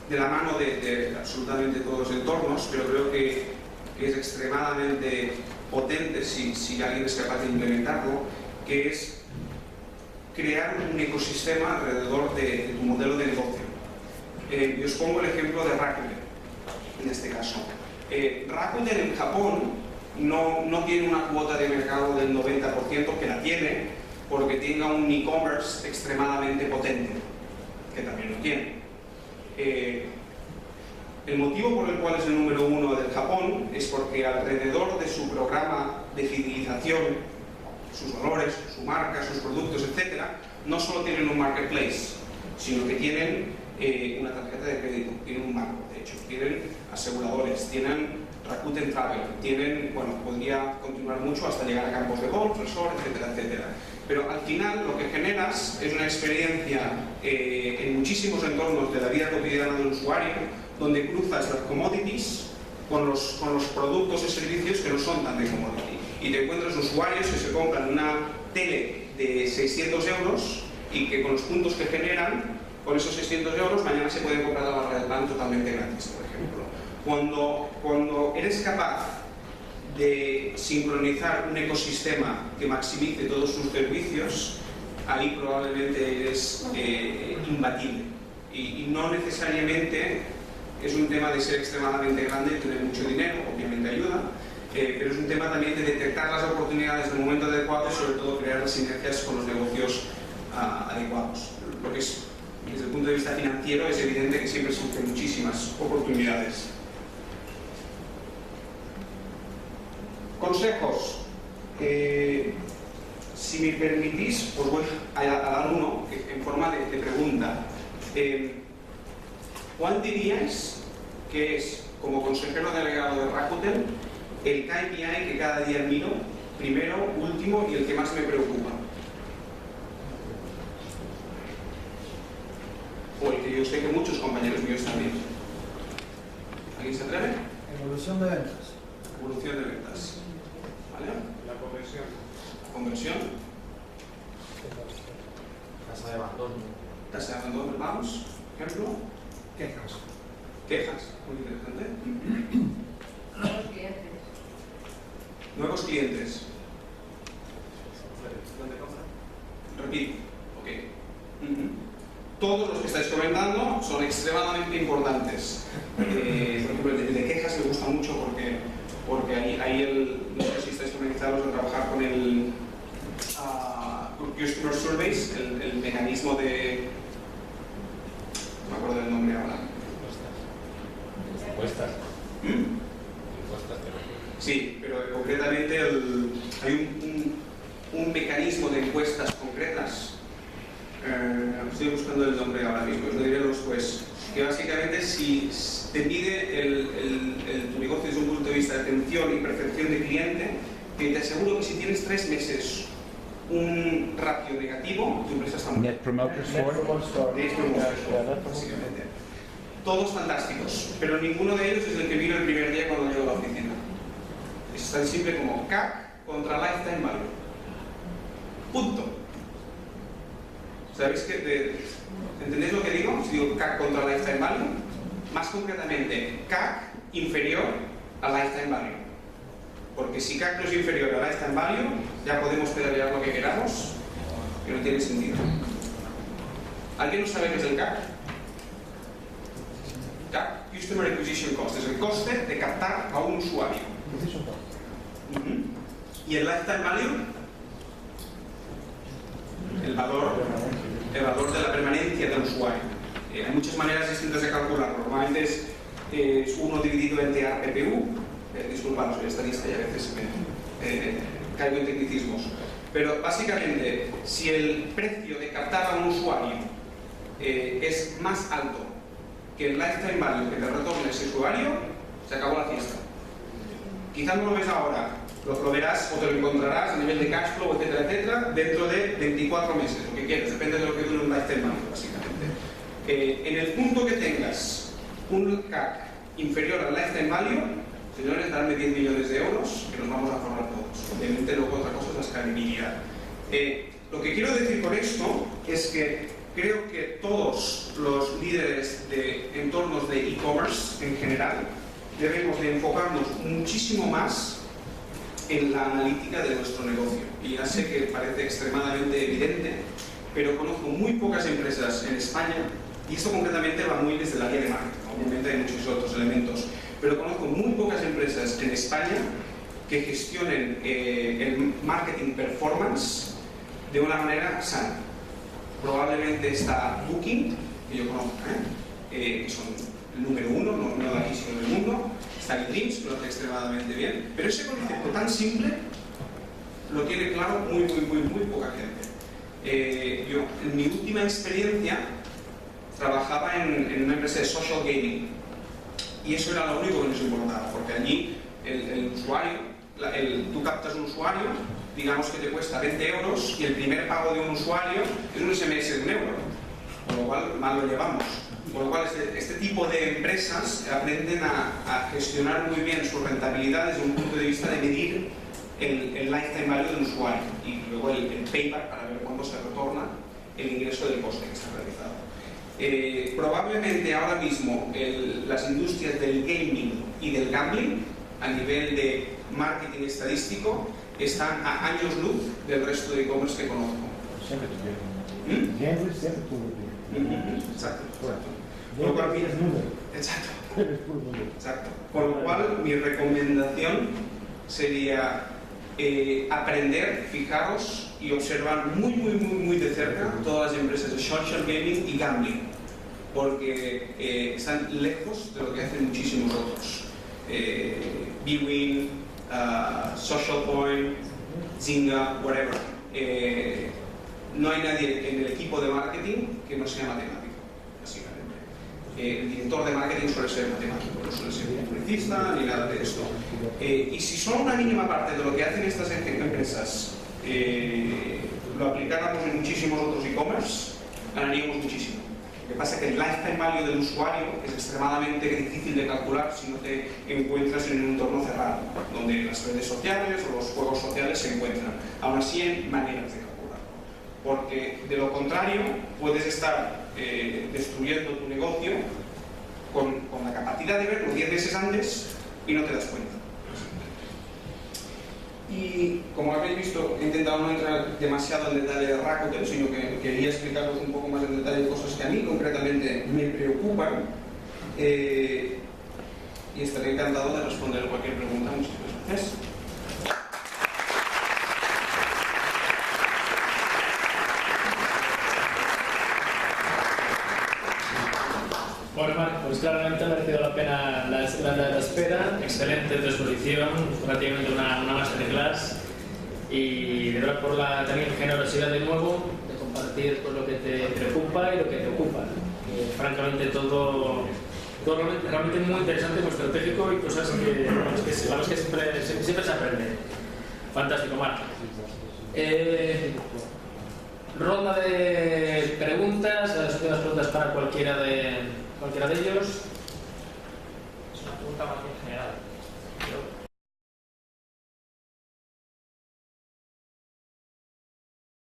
de la mano de absolutamente todos los entornos, pero creo que es extremadamente potente si alguien es capaz de implementarlo, que es crear un ecosistema alrededor de tu modelo de negocio. Y os pongo el ejemplo de Rakuten, en este caso. Rakuten en Japón no tiene una cuota de mercado del 90%, que la tiene, porque tenga un e-commerce extremadamente potente, que también lo tiene. El motivo por el cual es el número 1 del Japón es porque alrededor de su programa de fidelización, sus valores, su marca, sus productos, etc., no solo tienen un marketplace, sino que tienen una tarjeta de crédito, tienen un banco, de hecho, tienen aseguradores, tienen Rakuten Travel, tienen, bueno, podría continuar mucho hasta llegar a campos de golf, resort, etcétera, etcétera. Pero al final lo que generas es una experiencia en muchísimos entornos de la vida cotidiana del usuario, donde cruzas las commodities con los productos y servicios que no son tan de commodity. Y te encuentras usuarios que se compran una tele de 600 euros y que con los puntos que generan, con esos 600 euros, mañana se pueden comprar la barra del pan totalmente gratis, por ejemplo. Cuando eres capaz de sincronizar un ecosistema que maximice todos sus servicios, ahí probablemente eres imbatible. Y no necesariamente es un tema de ser extremadamente grande y tener mucho dinero, obviamente ayuda, pero es un tema también de detectar las oportunidades en el momento adecuado y sobre todo crear las sinergias con los negocios adecuados. Lo que es, desde el punto de vista financiero, es evidente que siempre surgen muchísimas oportunidades. Consejos. Si me permitís, os voy a dar uno en forma de pregunta. ¿Cuál diríais que es, como consejero delegado de Rakuten, el KPI que cada día miro, primero, último y el que más me preocupa? O el que yo sé que muchos compañeros míos también. ¿Alguien se atreve? Evolución de ventas. Evolución de ventas. ¿Vale? La conversión. La conversión. Tasa de abandono. Tasa de abandono, vamos. Ejemplo. Quejas. Quejas. Muy interesante. Nuevos clientes. Nuevos clientes. Repito. Ok. Todos los que estáis comentando son extremadamente importantes. Por ejemplo, el de quejas me gusta mucho porque ahí no sé si estáis familiarizados de trabajar con el Customer Surveys, el mecanismo de... no me acuerdo del nombre ahora. Encuestas. Sí, pero concretamente hay un mecanismo de encuestas concretas. Estoy buscando el nombre ahora mismo, os lo diré después. Que básicamente si te mide tu negocio desde un punto de vista de atención y percepción de cliente, que te aseguro que si tienes 3 meses un ratio negativo, tu empresa está muy bien. Net Promoter Score. Básicamente. Todos fantásticos, pero ninguno de ellos es el que miro el primer día cuando llego a la oficina. Es tan simple como CAC contra Lifetime Value. Punto. ¿Sabéis que entendéis lo que digo? Si digo CAC contra Lifetime Value, más concretamente CAC inferior a Lifetime Value. Porque si CAC no es inferior a Lifetime Value, ya podemos pedalear lo que queramos, que no tiene sentido. ¿Alguien no sabe qué es el CAC? CAC, Customer Acquisition Cost, es el coste de captar a un usuario. ¿Y el Lifetime Value? El valor de la permanencia del usuario. Hay muchas maneras distintas de calcularlo. Normalmente es 1 dividido entre ARPPU. Disculpad, soy estadista y a veces caigo en tecnicismos. Pero básicamente, si el precio de captar a un usuario es más alto que el lifetime value que te retorna ese usuario, se acabó la fiesta. Quizás no lo ves ahora, lo verás o te lo encontrarás a nivel de cash flow, etcétera, etcétera, dentro de 24 meses, lo que quieras, depende de lo que dure un lifetime value, básicamente. En el punto que tengas un CAC inferior al lifetime value, señores, darme 10 millones de euros que nos vamos a forrar todos. Obviamente luego otra cosa es la escalabilidad. Lo que quiero decir con esto es que creo que todos los líderes de entornos de e-commerce en general debemos de enfocarnos muchísimo más en la analítica de nuestro negocio. Y ya sé que parece extremadamente evidente, pero conozco muy pocas empresas en España, y esto concretamente va muy desde el área de marketing, obviamente hay muchos otros elementos, pero conozco muy pocas empresas en España que gestionen el marketing performance de una manera sana. Probablemente está Booking, que yo conozco, que son el número 1, no de aquí sino del mundo. Tiny Dreams, que lo hace extremadamente bien, pero ese concepto tan simple lo tiene claro muy poca gente. Yo, en mi última experiencia, trabajaba en una empresa de social gaming, y eso era lo único que nos importaba, porque allí el usuario, tú captas un usuario, digamos que te cuesta 20 euros, y el primer pago de un usuario es un SMS de 1 euro, con lo cual mal lo llevamos. Con lo cual este tipo de empresas aprenden a gestionar muy bien su rentabilidad desde un punto de vista de medir el lifetime value de un usuario y luego el payback para ver cuándo se retorna el ingreso del coste que se ha realizado. Probablemente ahora mismo las industrias del gaming y del gambling a nivel de marketing estadístico están a años luz del resto de e-commerce que conozco. Siempre tuvieron. Siempre tuvieron. Exacto. Por lo cual, exacto. Por lo cual, mi recomendación sería aprender, fijaros y observar muy de cerca todas las empresas de social gaming y gambling, porque están lejos de lo que hacen muchísimos otros. Bwin, Social Point, Zynga, whatever. No hay nadie en el equipo de marketing que no sea matemático, básicamente. El director de marketing suele ser matemático, no suele ser publicista ni nada de esto. Y si son una mínima parte de lo que hacen estas empresas lo aplicáramos en muchísimos otros e-commerce, ganaríamos muchísimo. Lo que pasa es que el lifetime value del usuario es extremadamente difícil de calcular si no te encuentras en un entorno cerrado, donde las redes sociales o los juegos sociales se encuentran. Aún así hay maneras de calcular, porque de lo contrario puedes estar destruyendo tu negocio con la capacidad de verlo 10 meses antes y no te das cuenta. Y como habéis visto, he intentado no entrar demasiado en detalle de Rakuten, sino que quería explicaros un poco más en detalle cosas que a mí concretamente me preocupan, y estaré encantado de responder cualquier pregunta. Muchísimas gracias. Bueno, Marc, pues claramente ha merecido la pena la espera. Excelente tu exposición, prácticamente una masterclass. Y de verdad por la también generosidad de nuevo de compartir pues, lo que te preocupa y lo que te ocupa. Francamente todo realmente muy interesante, muy estratégico y cosas que siempre se aprende. Fantástico, Marc. Ronda de preguntas, las últimas preguntas para cualquiera de ellos. Es una pregunta más bien general.